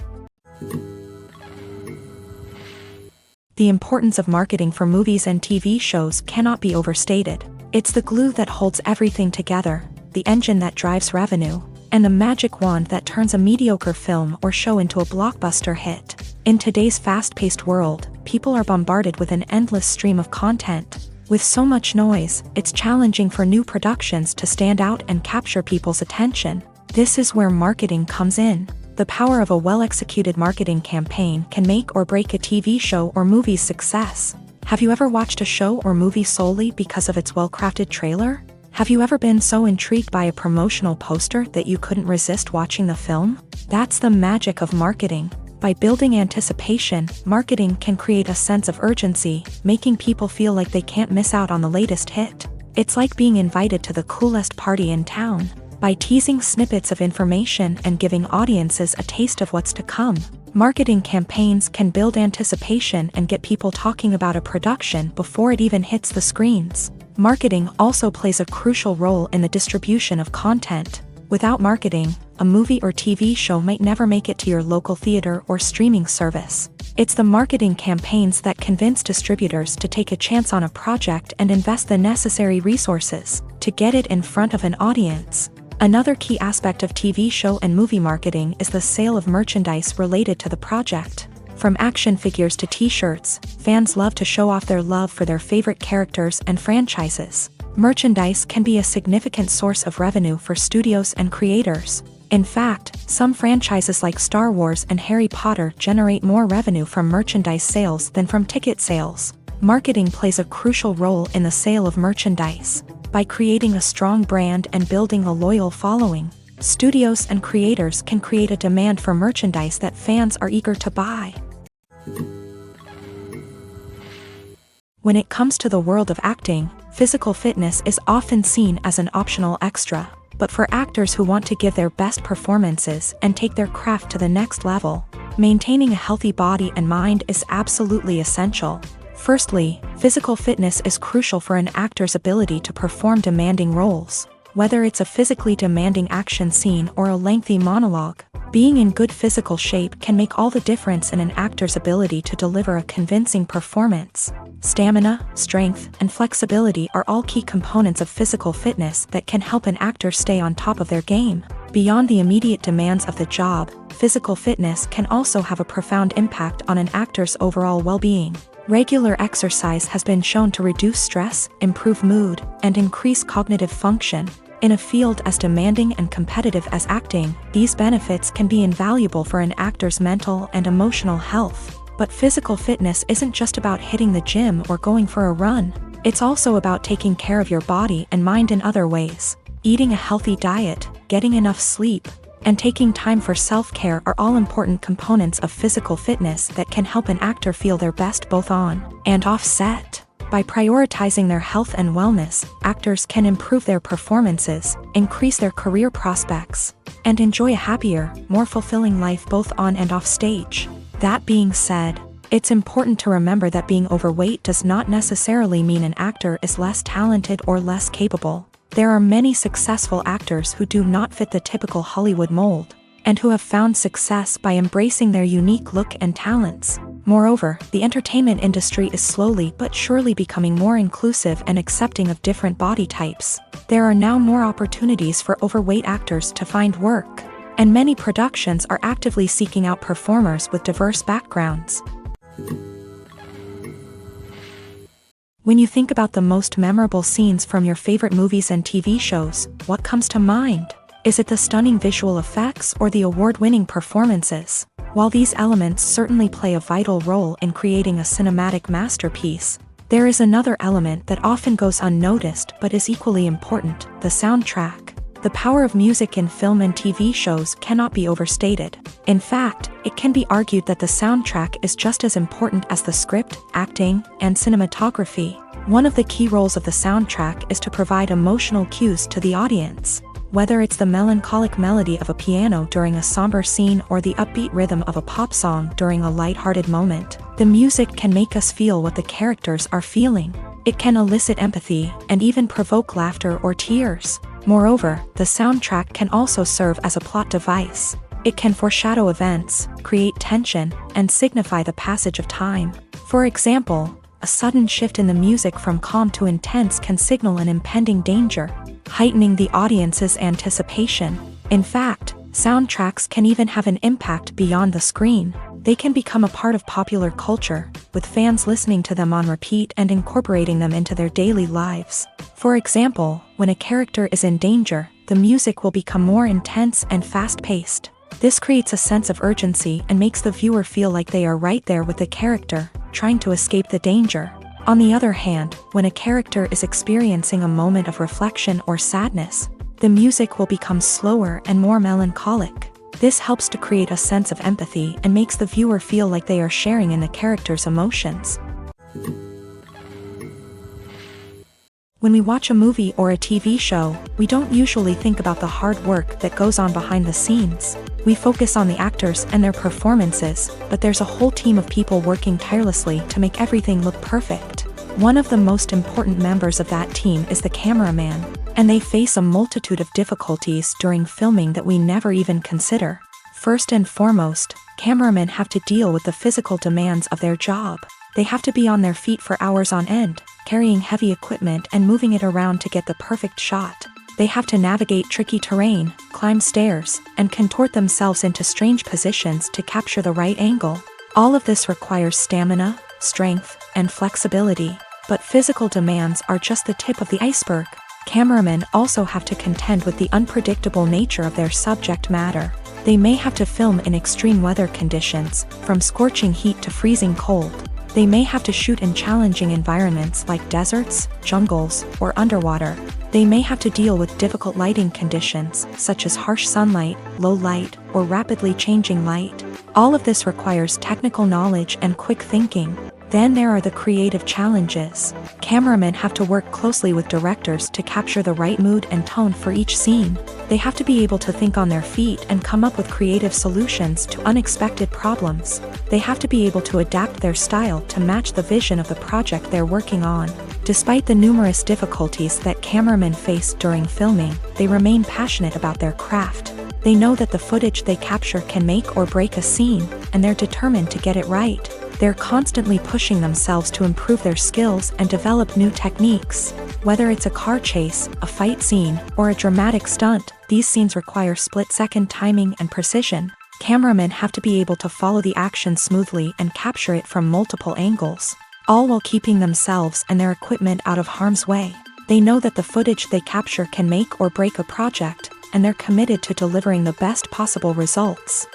The importance of marketing for movies and TV shows cannot be overstated. It's the glue that holds everything together, the engine that drives revenue, and the magic wand that turns a mediocre film or show into a blockbuster hit. In today's fast-paced world, people are bombarded with an endless stream of content. With so much noise, it's challenging for new productions to stand out and capture people's attention. This is where marketing comes in. The power of a well-executed marketing campaign can make or break a TV show or movie's success. Have you ever watched a show or movie solely because of its well-crafted trailer? Have you ever been so intrigued by a promotional poster that you couldn't resist watching the film? That's the magic of marketing. By building anticipation, marketing can create a sense of urgency, making people feel like they can't miss out on the latest hit. It's like being invited to the coolest party in town. By teasing snippets of information and giving audiences a taste of what's to come, marketing campaigns can build anticipation and get people talking about a production before it even hits the screens. Marketing also plays a crucial role in the distribution of content. Without marketing, a movie or TV show might never make it to your local theater or streaming service. It's the marketing campaigns that convince distributors to take a chance on a project and invest the necessary resources to get it in front of an audience. Another key aspect of TV show and movie marketing is the sale of merchandise related to the project. From action figures to t-shirts, fans love to show off their love for their favorite characters and franchises. Merchandise can be a significant source of revenue for studios and creators. In fact, some franchises like Star Wars and Harry Potter generate more revenue from merchandise sales than from ticket sales. Marketing plays a crucial role in the sale of merchandise. By creating a strong brand and building a loyal following, studios and creators can create a demand for merchandise that fans are eager to buy. When it comes to the world of acting, physical fitness is often seen as an optional extra. But for actors who want to give their best performances and take their craft to the next level, maintaining a healthy body and mind is absolutely essential. Firstly, physical fitness is crucial for an actor's ability to perform demanding roles. Whether it's a physically demanding action scene or a lengthy monologue, being in good physical shape can make all the difference in an actor's ability to deliver a convincing performance. Stamina, strength, and flexibility are all key components of physical fitness that can help an actor stay on top of their game. Beyond the immediate demands of the job, physical fitness can also have a profound impact on an actor's overall well-being. Regular exercise has been shown to reduce stress, improve mood, and increase cognitive function. In a field as demanding and competitive as acting, these benefits can be invaluable for an actor's mental and emotional health. But physical fitness isn't just about hitting the gym or going for a run. It's also about taking care of your body and mind in other ways. Eating a healthy diet, getting enough sleep, and taking time for self-care are all important components of physical fitness that can help an actor feel their best both on and off set. By prioritizing their health and wellness, actors can improve their performances, increase their career prospects, and enjoy a happier, more fulfilling life both on and off stage. That being said, it's important to remember that being overweight does not necessarily mean an actor is less talented or less capable. There are many successful actors who do not fit the typical Hollywood mold, and who have found success by embracing their unique look and talents. Moreover, the entertainment industry is slowly but surely becoming more inclusive and accepting of different body types. There are now more opportunities for overweight actors to find work, and many productions are actively seeking out performers with diverse backgrounds. When you think about the most memorable scenes from your favorite movies and TV shows, what comes to mind? Is it the stunning visual effects or the award-winning performances? While these elements certainly play a vital role in creating a cinematic masterpiece, there is another element that often goes unnoticed but is equally important: the soundtrack. The power of music in film and TV shows cannot be overstated. In fact, it can be argued that the soundtrack is just as important as the script, acting, and cinematography. One of the key roles of the soundtrack is to provide emotional cues to the audience. Whether it's the melancholic melody of a piano during a somber scene or the upbeat rhythm of a pop song during a lighthearted moment, the music can make us feel what the characters are feeling. It can elicit empathy and even provoke laughter or tears. Moreover, the soundtrack can also serve as a plot device. It can foreshadow events, create tension, and signify the passage of time. For example, a sudden shift in the music from calm to intense can signal an impending danger, heightening the audience's anticipation. In fact, soundtracks can even have an impact beyond the screen. They can become a part of popular culture, with fans listening to them on repeat and incorporating them into their daily lives. For example, when a character is in danger, the music will become more intense and fast-paced. This creates a sense of urgency and makes the viewer feel like they are right there with the character, trying to escape the danger. On the other hand, when a character is experiencing a moment of reflection or sadness, the music will become slower and more melancholic. This helps to create a sense of empathy and makes the viewer feel like they are sharing in the character's emotions. When we watch a movie or a TV show, we don't usually think about the hard work that goes on behind the scenes. We focus on the actors and their performances, but there's a whole team of people working tirelessly to make everything look perfect. One of the most important members of that team is the cameraman, and they face a multitude of difficulties during filming that we never even consider. First and foremost, cameramen have to deal with the physical demands of their job. They have to be on their feet for hours on end, carrying heavy equipment and moving it around to get the perfect shot. They have to navigate tricky terrain, climb stairs, and contort themselves into strange positions to capture the right angle. All of this requires stamina, strength, and flexibility. But physical demands are just the tip of the iceberg. Cameramen also have to contend with the unpredictable nature of their subject matter. They may have to film in extreme weather conditions, from scorching heat to freezing cold. They may have to shoot in challenging environments like deserts, jungles, or underwater. They may have to deal with difficult lighting conditions, such as harsh sunlight, low light, or rapidly changing light. All of this requires technical knowledge and quick thinking. Then there are the creative challenges. Cameramen have to work closely with directors to capture the right mood and tone for each scene. They have to be able to think on their feet and come up with creative solutions to unexpected problems. They have to be able to adapt their style to match the vision of the project they're working on. Despite the numerous difficulties that cameramen face during filming, they remain passionate about their craft. They know that the footage they capture can make or break a scene, and they're determined to get it right. They're constantly pushing themselves to improve their skills and develop new techniques. Whether it's a car chase, a fight scene, or a dramatic stunt, these scenes require split-second timing and precision. Cameramen have to be able to follow the action smoothly and capture it from multiple angles, all while keeping themselves and their equipment out of harm's way. They know that the footage they capture can make or break a project, and they're committed to delivering the best possible results.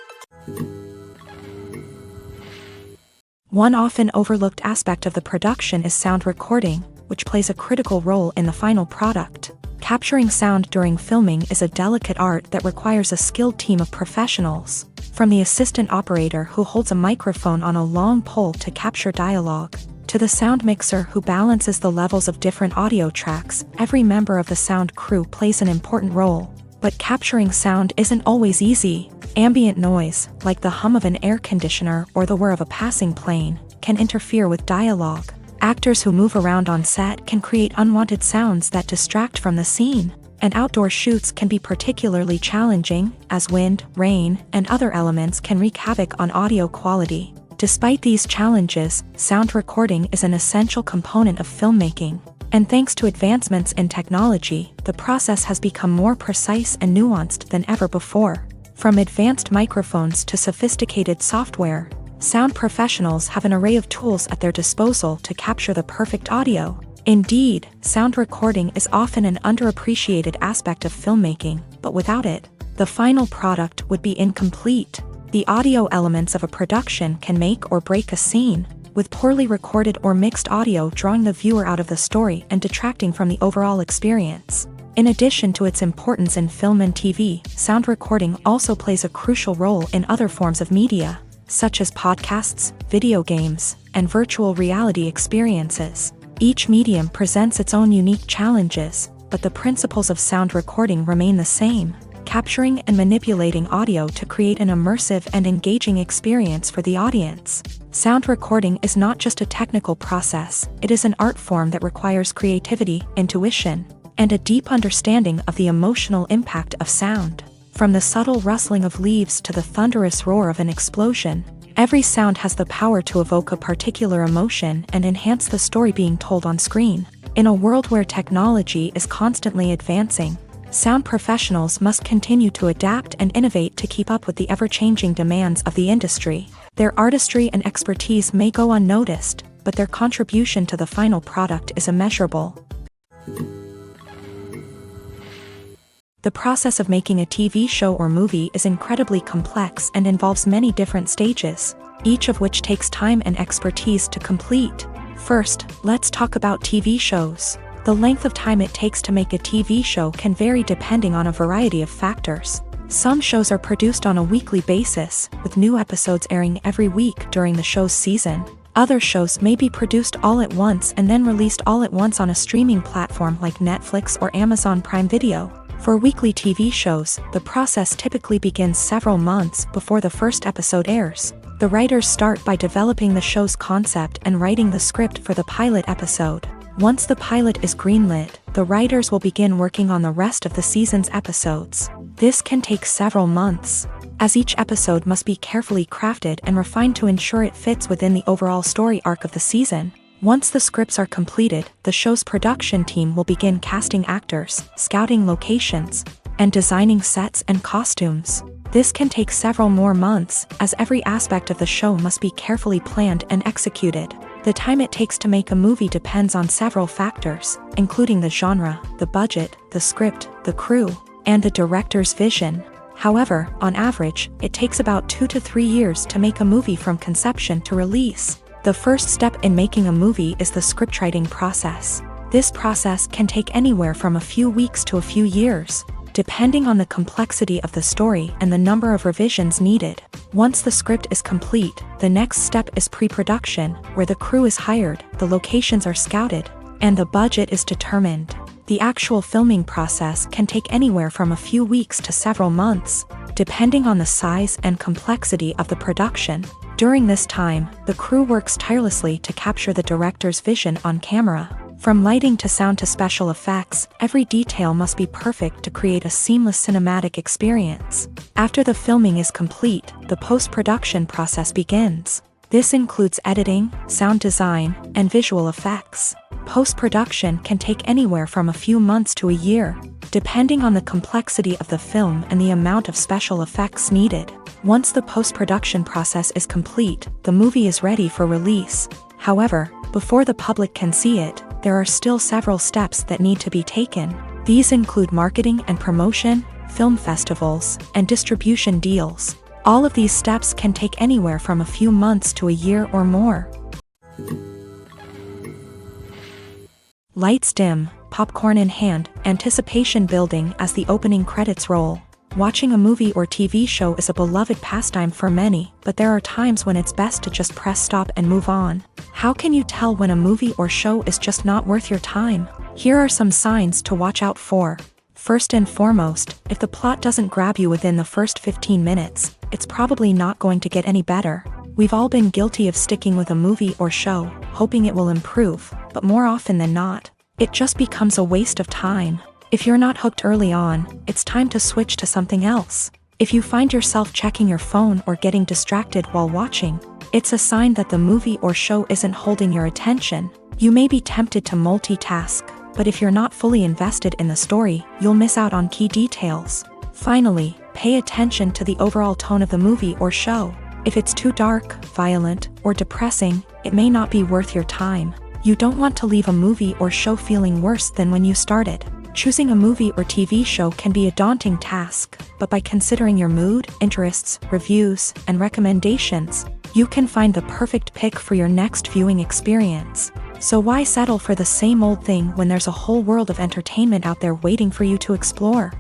One often overlooked aspect of the production is sound recording, which plays a critical role in the final product. Capturing sound during filming is a delicate art that requires a skilled team of professionals. From the assistant operator who holds a microphone on a long pole to capture dialogue, to the sound mixer who balances the levels of different audio tracks, every member of the sound crew plays an important role. But capturing sound isn't always easy. Ambient noise, like the hum of an air conditioner or the whir of a passing plane, can interfere with dialogue. Actors who move around on set can create unwanted sounds that distract from the scene. And outdoor shoots can be particularly challenging, as wind, rain, and other elements can wreak havoc on audio quality. Despite these challenges, sound recording is an essential component of filmmaking. And thanks to advancements in technology, the process has become more precise and nuanced than ever before. From advanced microphones to sophisticated software, sound professionals have an array of tools at their disposal to capture the perfect audio. Indeed, sound recording is often an underappreciated aspect of filmmaking, but without it, the final product would be incomplete. The audio elements of a production can make or break a scene, with poorly recorded or mixed audio drawing the viewer out of the story and detracting from the overall experience. In addition to its importance in film and TV, sound recording also plays a crucial role in other forms of media, such as podcasts, video games, and virtual reality experiences. Each medium presents its own unique challenges, but the principles of sound recording remain the same: capturing and manipulating audio to create an immersive and engaging experience for the audience. Sound recording is not just a technical process, it is an art form that requires creativity, intuition, and a deep understanding of the emotional impact of sound. From the subtle rustling of leaves to the thunderous roar of an explosion, every sound has the power to evoke a particular emotion and enhance the story being told on screen. In a world where technology is constantly advancing, sound professionals must continue to adapt and innovate to keep up with the ever-changing demands of the industry. Their artistry and expertise may go unnoticed, but their contribution to the final product is immeasurable. The process of making a TV show or movie is incredibly complex and involves many different stages, each of which takes time and expertise to complete. First, let's talk about TV shows. The length of time it takes to make a TV show can vary depending on a variety of factors. Some shows are produced on a weekly basis, with new episodes airing every week during the show's season. Other shows may be produced all at once and then released all at once on a streaming platform like Netflix or Amazon Prime Video. For weekly TV shows, the process typically begins several months before the first episode airs. The writers start by developing the show's concept and writing the script for the pilot episode. Once the pilot is greenlit, the writers will begin working on the rest of the season's episodes. This can take several months, as each episode must be carefully crafted and refined to ensure it fits within the overall story arc of the season. Once the scripts are completed, the show's production team will begin casting actors, scouting locations, and designing sets and costumes. This can take several more months, as every aspect of the show must be carefully planned and executed. The time it takes to make a movie depends on several factors, including the genre, the budget, the script, the crew, and the director's vision. However, on average, it takes about 2 to 3 years to make a movie from conception to release. The first step in making a movie is the scriptwriting process. This process can take anywhere from a few weeks to a few years, depending on the complexity of the story and the number of revisions needed. Once the script is complete, the next step is pre-production, where the crew is hired, the locations are scouted, and the budget is determined. The actual filming process can take anywhere from a few weeks to several months, depending on the size and complexity of the production. During this time, the crew works tirelessly to capture the director's vision on camera. From lighting to sound to special effects, every detail must be perfect to create a seamless cinematic experience. After the filming is complete, the post-production process begins. This includes editing, sound design, and visual effects. Post-production can take anywhere from a few months to a year, depending on the complexity of the film and the amount of special effects needed. Once the post-production process is complete, the movie is ready for release. However, before the public can see it, there are still several steps that need to be taken. These include marketing and promotion, film festivals, and distribution deals. All of these steps can take anywhere from a few months to a year or more. Lights dim, popcorn in hand, anticipation building as the opening credits roll. Watching a movie or TV show is a beloved pastime for many, but there are times when it's best to just press stop and move on. How can you tell when a movie or show is just not worth your time? Here are some signs to watch out for. First and foremost, if the plot doesn't grab you within the first 15 minutes, it's probably not going to get any better. We've all been guilty of sticking with a movie or show, hoping it will improve, but more often than not, it just becomes a waste of time. If you're not hooked early on, it's time to switch to something else. If you find yourself checking your phone or getting distracted while watching, it's a sign that the movie or show isn't holding your attention. You may be tempted to multitask, but if you're not fully invested in the story, you'll miss out on key details. Finally, pay attention to the overall tone of the movie or show. If it's too dark, violent, or depressing, it may not be worth your time. You don't want to leave a movie or show feeling worse than when you started. Choosing a movie or TV show can be a daunting task, but by considering your mood, interests, reviews, and recommendations, you can find the perfect pick for your next viewing experience. So why settle for the same old thing when there's a whole world of entertainment out there waiting for you to explore?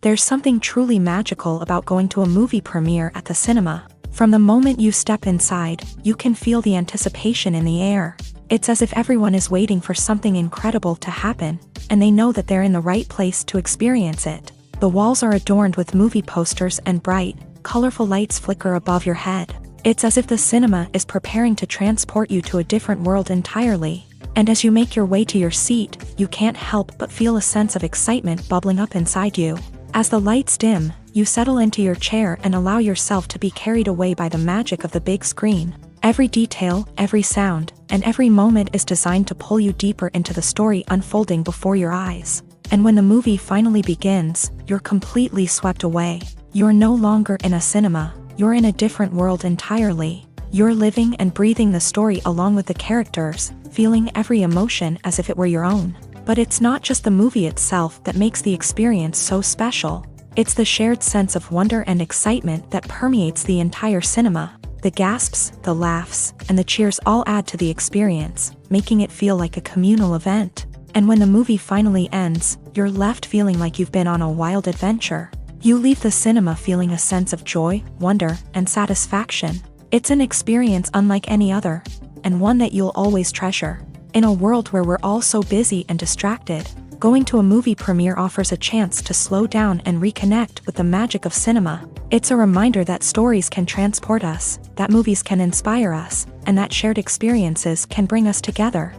There's something truly magical about going to a movie premiere at the cinema. From the moment you step inside, you can feel the anticipation in the air. It's as if everyone is waiting for something incredible to happen, and they know that they're in the right place to experience it. The walls are adorned with movie posters and bright, colorful lights flicker above your head. It's as if the cinema is preparing to transport you to a different world entirely. And as you make your way to your seat, you can't help but feel a sense of excitement bubbling up inside you. As the lights dim, you settle into your chair and allow yourself to be carried away by the magic of the big screen. Every detail, every sound, and every moment is designed to pull you deeper into the story unfolding before your eyes. And when the movie finally begins, you're completely swept away. You're no longer in a cinema, you're in a different world entirely. You're living and breathing the story along with the characters, feeling every emotion as if it were your own. But it's not just the movie itself that makes the experience so special. It's the shared sense of wonder and excitement that permeates the entire cinema. The gasps, the laughs, and the cheers all add to the experience, making it feel like a communal event. And when the movie finally ends, you're left feeling like you've been on a wild adventure. You leave the cinema feeling a sense of joy, wonder, and satisfaction. It's an experience unlike any other, and one that you'll always treasure. In a world where we're all so busy and distracted, going to a movie premiere offers a chance to slow down and reconnect with the magic of cinema. It's a reminder that stories can transport us, that movies can inspire us, and that shared experiences can bring us together.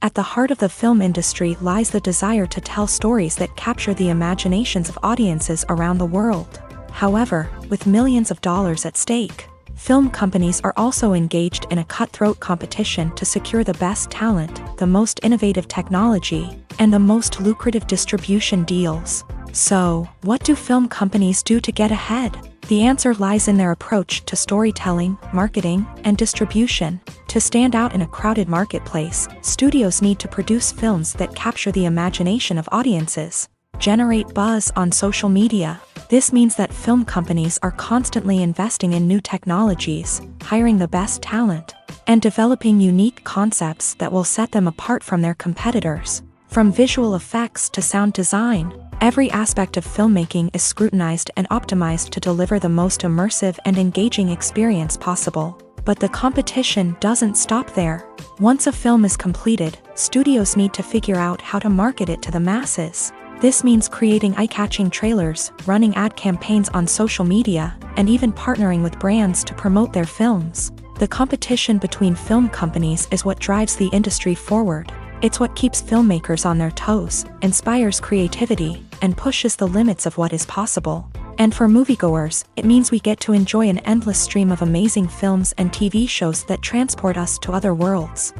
At the heart of the film industry lies the desire to tell stories that capture the imaginations of audiences around the world. However, with millions of dollars at stake, film companies are also engaged in a cutthroat competition to secure the best talent, the most innovative technology, and the most lucrative distribution deals. So, what do film companies do to get ahead? The answer lies in their approach to storytelling, marketing, and distribution. To stand out in a crowded marketplace, studios need to produce films that capture the imagination of audiences, generate buzz on social media. This means that film companies are constantly investing in new technologies, hiring the best talent, and developing unique concepts that will set them apart from their competitors. From visual effects to sound design, every aspect of filmmaking is scrutinized and optimized to deliver the most immersive and engaging experience possible. But the competition doesn't stop there. Once a film is completed, studios need to figure out how to market it to the masses. This means creating eye-catching trailers, running ad campaigns on social media, and even partnering with brands to promote their films. The competition between film companies is what drives the industry forward. It's what keeps filmmakers on their toes, inspires creativity, and pushes the limits of what is possible. And for moviegoers, it means we get to enjoy an endless stream of amazing films and TV shows that transport us to other worlds.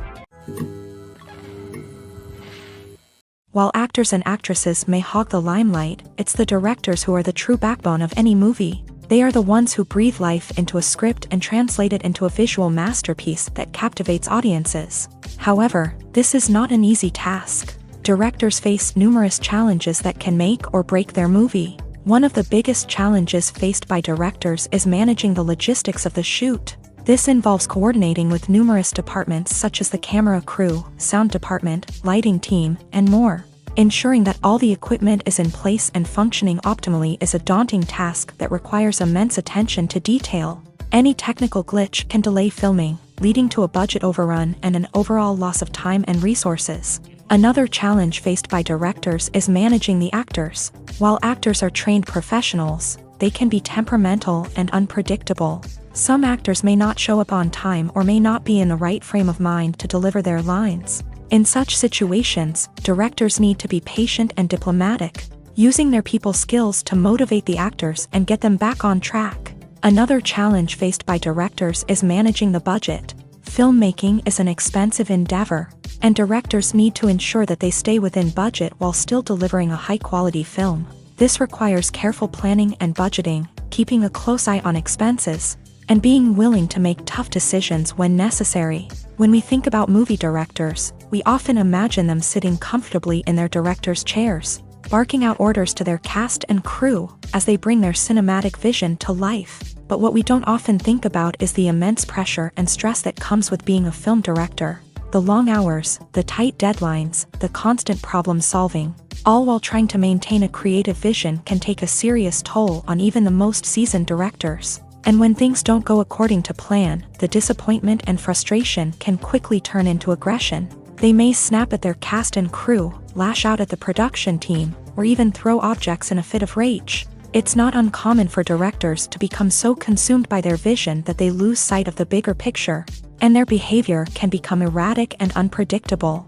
While actors and actresses may hog the limelight, it's the directors who are the true backbone of any movie. They are the ones who breathe life into a script and translate it into a visual masterpiece that captivates audiences. However, this is not an easy task. Directors face numerous challenges that can make or break their movie. One of the biggest challenges faced by directors is managing the logistics of the shoot. This involves coordinating with numerous departments such as the camera crew, sound department, lighting team, and more. Ensuring that all the equipment is in place and functioning optimally is a daunting task that requires immense attention to detail. Any technical glitch can delay filming, leading to a budget overrun and an overall loss of time and resources. Another challenge faced by directors is managing the actors. While actors are trained professionals, they can be temperamental and unpredictable. Some actors may not show up on time or may not be in the right frame of mind to deliver their lines. In such situations, directors need to be patient and diplomatic, using their people skills to motivate the actors and get them back on track. Another challenge faced by directors is managing the budget. Filmmaking is an expensive endeavor, and directors need to ensure that they stay within budget while still delivering a high-quality film. This requires careful planning and budgeting, keeping a close eye on expenses, and being willing to make tough decisions when necessary. When we think about movie directors, we often imagine them sitting comfortably in their director's chairs, barking out orders to their cast and crew as they bring their cinematic vision to life. But what we don't often think about is the immense pressure and stress that comes with being a film director. The long hours, the tight deadlines, the constant problem solving, all while trying to maintain a creative vision can take a serious toll on even the most seasoned directors. And when things don't go according to plan, the disappointment and frustration can quickly turn into aggression. They may snap at their cast and crew, lash out at the production team, or even throw objects in a fit of rage. It's not uncommon for directors to become so consumed by their vision that they lose sight of the bigger picture, and their behavior can become erratic and unpredictable.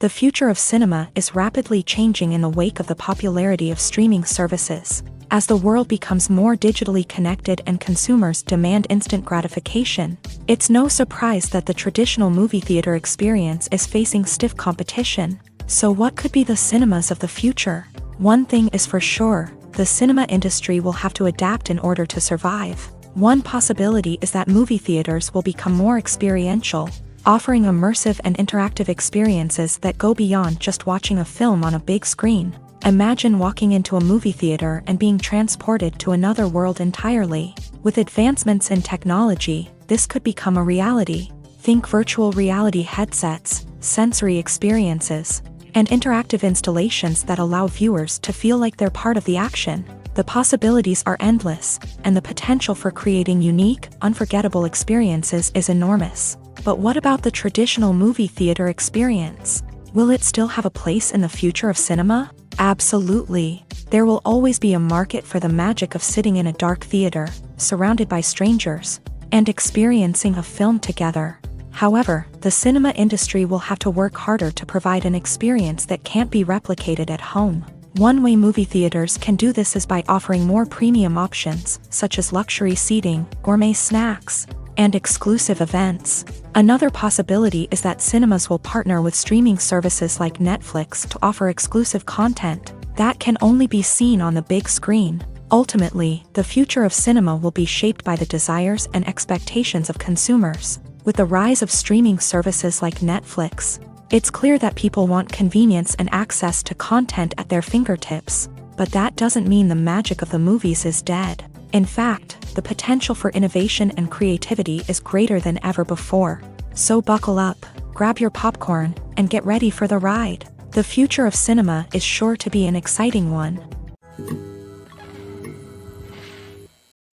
The future of cinema is rapidly changing in the wake of the popularity of streaming services. As the world becomes more digitally connected and consumers demand instant gratification, it's no surprise that the traditional movie theater experience is facing stiff competition. So what could be the cinemas of the future? One thing is for sure, the cinema industry will have to adapt in order to survive. One possibility is that movie theaters will become more experiential, offering immersive and interactive experiences that go beyond just watching a film on a big screen. Imagine walking into a movie theater and being transported to another world entirely. With advancements in technology, this could become a reality. Think virtual reality headsets, sensory experiences, and interactive installations that allow viewers to feel like they're part of the action. The possibilities are endless, and the potential for creating unique, unforgettable experiences is enormous. But what about the traditional movie theater experience? Will it still have a place in the future of cinema? Absolutely. There will always be a market for the magic of sitting in a dark theater, surrounded by strangers, and experiencing a film together. However, the cinema industry will have to work harder to provide an experience that can't be replicated at home. One way movie theaters can do this is by offering more premium options, such as luxury seating, gourmet snacks, and exclusive events. Another possibility is that cinemas will partner with streaming services like Netflix to offer exclusive content that can only be seen on the big screen. Ultimately, the future of cinema will be shaped by the desires and expectations of consumers. With the rise of streaming services like Netflix, it's clear that people want convenience and access to content at their fingertips. But that doesn't mean the magic of the movies is dead. In fact, the potential for innovation and creativity is greater than ever before. So buckle up, grab your popcorn, and get ready for the ride. The future of cinema is sure to be an exciting one.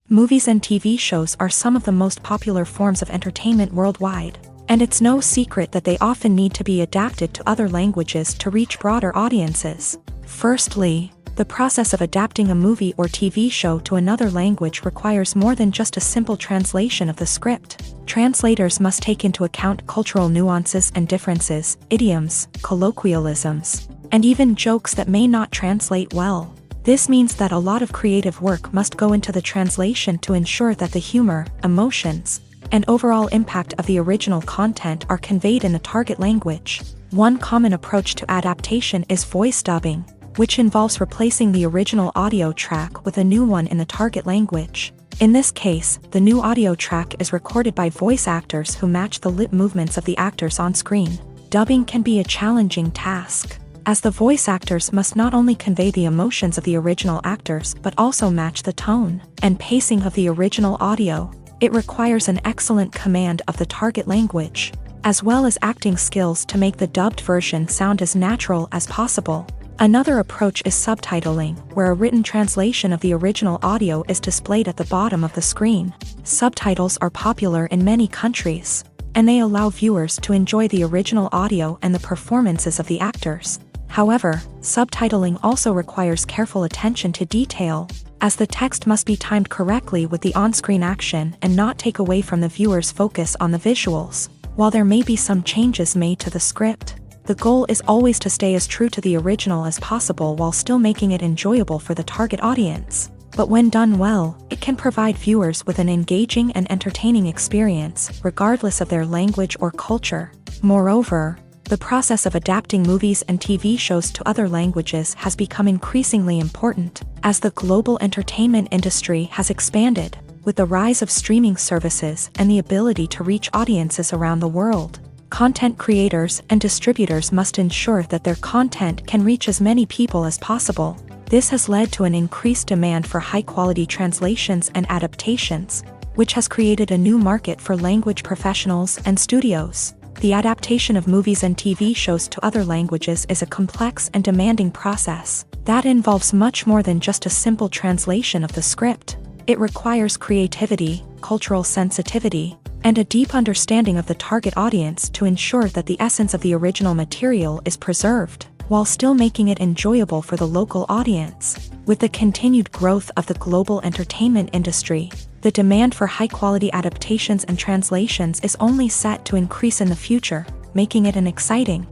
Movies and TV shows are some of the most popular forms of entertainment worldwide, And it's no secret that they often need to be adapted to other languages to reach broader audiences. Firstly, the process of adapting a movie or TV show to another language requires more than just a simple translation of the script. Translators must take into account cultural nuances and differences, idioms, colloquialisms, and even jokes that may not translate well. This means that a lot of creative work must go into the translation to ensure that the humor, emotions, and overall impact of the original content are conveyed in the target language. One common approach to adaptation is voice dubbing, which involves replacing the original audio track with a new one in the target language. In this case, the new audio track is recorded by voice actors who match the lip movements of the actors on screen. Dubbing can be a challenging task, as the voice actors must not only convey the emotions of the original actors but also match the tone and pacing of the original audio. It requires an excellent command of the target language, as well as acting skills to make the dubbed version sound as natural as possible. Another approach is subtitling, where a written translation of the original audio is displayed at the bottom of the screen. Subtitles are popular in many countries, and they allow viewers to enjoy the original audio and the performances of the actors. However, subtitling also requires careful attention to detail, as the text must be timed correctly with the on-screen action and not take away from the viewer's focus on the visuals. While there may be some changes made to the script, the goal is always to stay as true to the original as possible while still making it enjoyable for the target audience. But when done well, it can provide viewers with an engaging and entertaining experience, regardless of their language or culture. Moreover, the process of adapting movies and TV shows to other languages has become increasingly important, as the global entertainment industry has expanded, with the rise of streaming services and the ability to reach audiences around the world. Content creators and distributors must ensure that their content can reach as many people as possible. This has led to an increased demand for high-quality translations and adaptations, which has created a new market for language professionals and studios. The adaptation of movies and TV shows to other languages is a complex and demanding process that involves much more than just a simple translation of the script. It requires creativity, cultural sensitivity, and a deep understanding of the target audience to ensure that the essence of the original material is preserved, while still making it enjoyable for the local audience. With the continued growth of the global entertainment industry, the demand for high-quality adaptations and translations is only set to increase in the future, making it an exciting.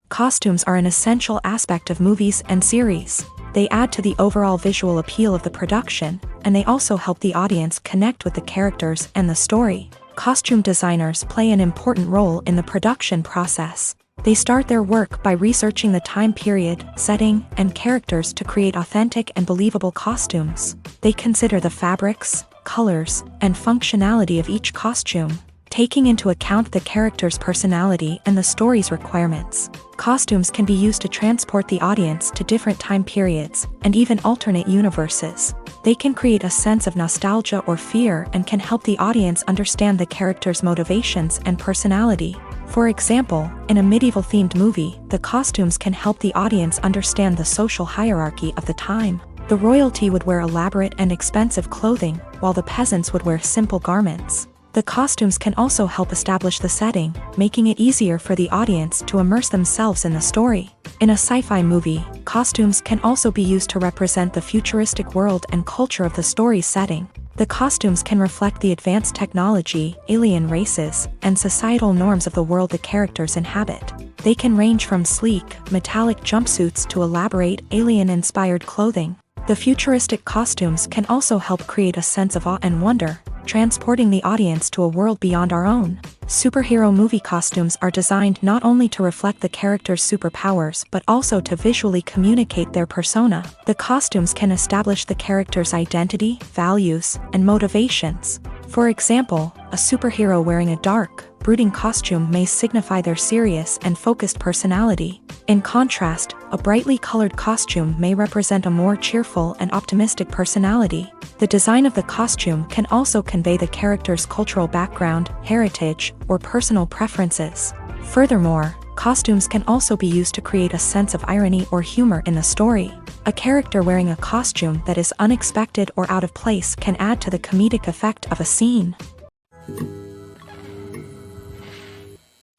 Costumes are an essential aspect of movies and series. They add to the overall visual appeal of the production, and they also help the audience connect with the characters and the story. Costume designers play an important role in the production process. They start their work by researching the time period, setting, and characters to create authentic and believable costumes. They consider the fabrics, colors, and functionality of each costume, taking into account the character's personality and the story's requirements. Costumes can be used to transport the audience to different time periods and even alternate universes. They can create a sense of nostalgia or fear and can help the audience understand the character's motivations and personality. For example, in a medieval-themed movie, the costumes can help the audience understand the social hierarchy of the time. The royalty would wear elaborate and expensive clothing, while the peasants would wear simple garments. The costumes can also help establish the setting, making it easier for the audience to immerse themselves in the story. In a sci-fi movie, costumes can also be used to represent the futuristic world and culture of the story's setting. The costumes can reflect the advanced technology, alien races, and societal norms of the world the characters inhabit. They can range from sleek, metallic jumpsuits to elaborate, alien-inspired clothing. The futuristic costumes can also help create a sense of awe and wonder, transporting the audience to a world beyond our own. Superhero movie costumes are designed not only to reflect the character's superpowers but also to visually communicate their persona. The costumes can establish the character's identity, values, and motivations. For example, a superhero wearing a dark, brooding costume may signify their serious and focused personality. In contrast, a brightly colored costume may represent a more cheerful and optimistic personality. The design of the costume can also convey the character's cultural background, heritage, or personal preferences. Furthermore, costumes can also be used to create a sense of irony or humor in the story. A character wearing a costume that is unexpected or out of place can add to the comedic effect of a scene.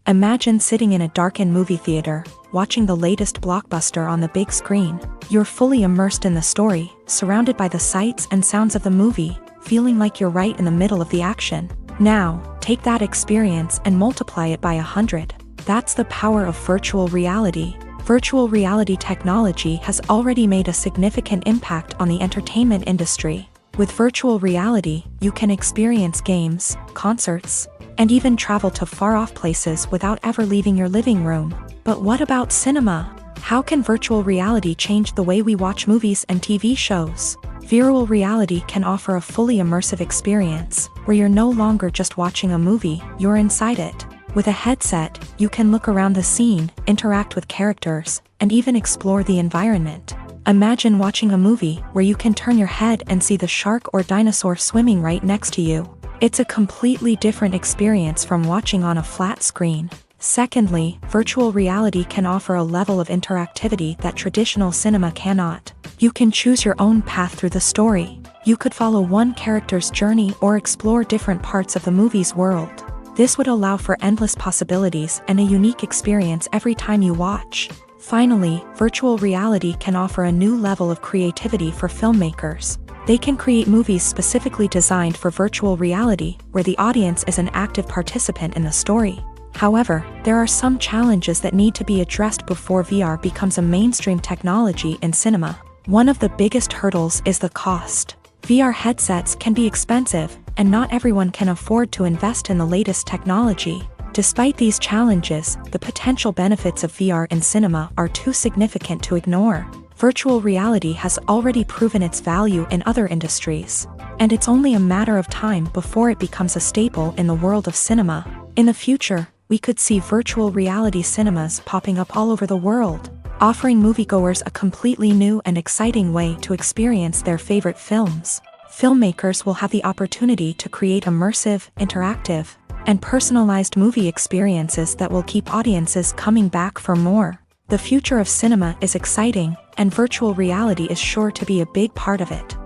Imagine sitting in a darkened movie theater, watching the latest blockbuster on the big screen. You're fully immersed in the story, surrounded by the sights and sounds of the movie, feeling like you're right in the middle of the action. Now, take that experience and multiply it by 100. That's the power of virtual reality. Virtual reality technology has already made a significant impact on the entertainment industry. With virtual reality, you can experience games, concerts, and even travel to far-off places without ever leaving your living room. But what about cinema? How can virtual reality change the way we watch movies and TV shows? Virtual reality can offer a fully immersive experience, where you're no longer just watching a movie, you're inside it. With a headset, you can look around the scene, interact with characters, and even explore the environment. Imagine watching a movie where you can turn your head and see the shark or dinosaur swimming right next to you. It's a completely different experience from watching on a flat screen. Secondly, virtual reality can offer a level of interactivity that traditional cinema cannot. You can choose your own path through the story. You could follow one character's journey or explore different parts of the movie's world. This would allow for endless possibilities and a unique experience every time you watch. Finally, virtual reality can offer a new level of creativity for filmmakers. They can create movies specifically designed for virtual reality, where the audience is an active participant in the story. However, there are some challenges that need to be addressed before VR becomes a mainstream technology in cinema. One of the biggest hurdles is the cost. VR headsets can be expensive, and not everyone can afford to invest in the latest technology. Despite these challenges, the potential benefits of VR in cinema are too significant to ignore. Virtual reality has already proven its value in other industries, and it's only a matter of time before it becomes a staple in the world of cinema. In the future, we could see virtual reality cinemas popping up all over the world, offering moviegoers a completely new and exciting way to experience their favorite films. Filmmakers will have the opportunity to create immersive, interactive, and personalized movie experiences that will keep audiences coming back for more. The future of cinema is exciting, and virtual reality is sure to be a big part of it.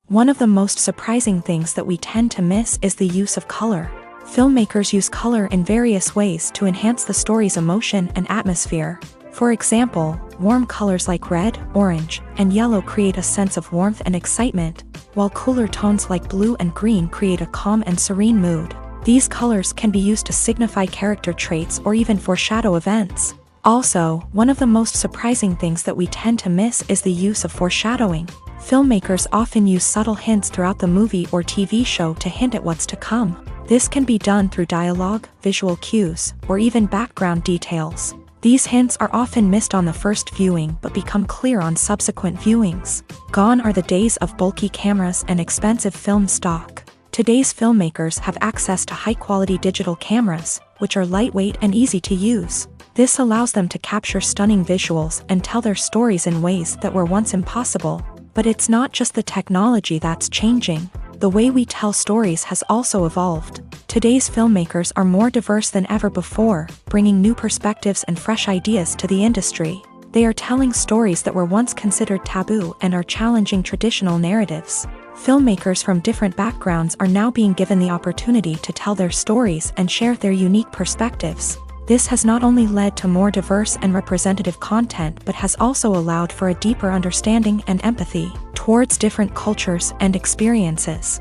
One of the most surprising things that we tend to miss is the use of color. Filmmakers use color in various ways to enhance the story's emotion and atmosphere. For example, warm colors like red, orange, and yellow create a sense of warmth and excitement, while cooler tones like blue and green create a calm and serene mood. These colors can be used to signify character traits or even foreshadow events. Also, one of the most surprising things that we tend to miss is the use of foreshadowing. Filmmakers often use subtle hints throughout the movie or TV show to hint at what's to come. This can be done through dialogue, visual cues, or even background details. These hints are often missed on the first viewing but become clear on subsequent viewings. Gone are the days of bulky cameras and expensive film stock. Today's filmmakers have access to high-quality digital cameras, which are lightweight and easy to use. This allows them to capture stunning visuals and tell their stories in ways that were once impossible. But it's not just the technology that's changing. The way we tell stories has also evolved. Today's filmmakers are more diverse than ever before, bringing new perspectives and fresh ideas to the industry. They are telling stories that were once considered taboo and are challenging traditional narratives. Filmmakers from different backgrounds are now being given the opportunity to tell their stories and share their unique perspectives. This has not only led to more diverse and representative content but has also allowed for a deeper understanding and empathy towards different cultures and experiences.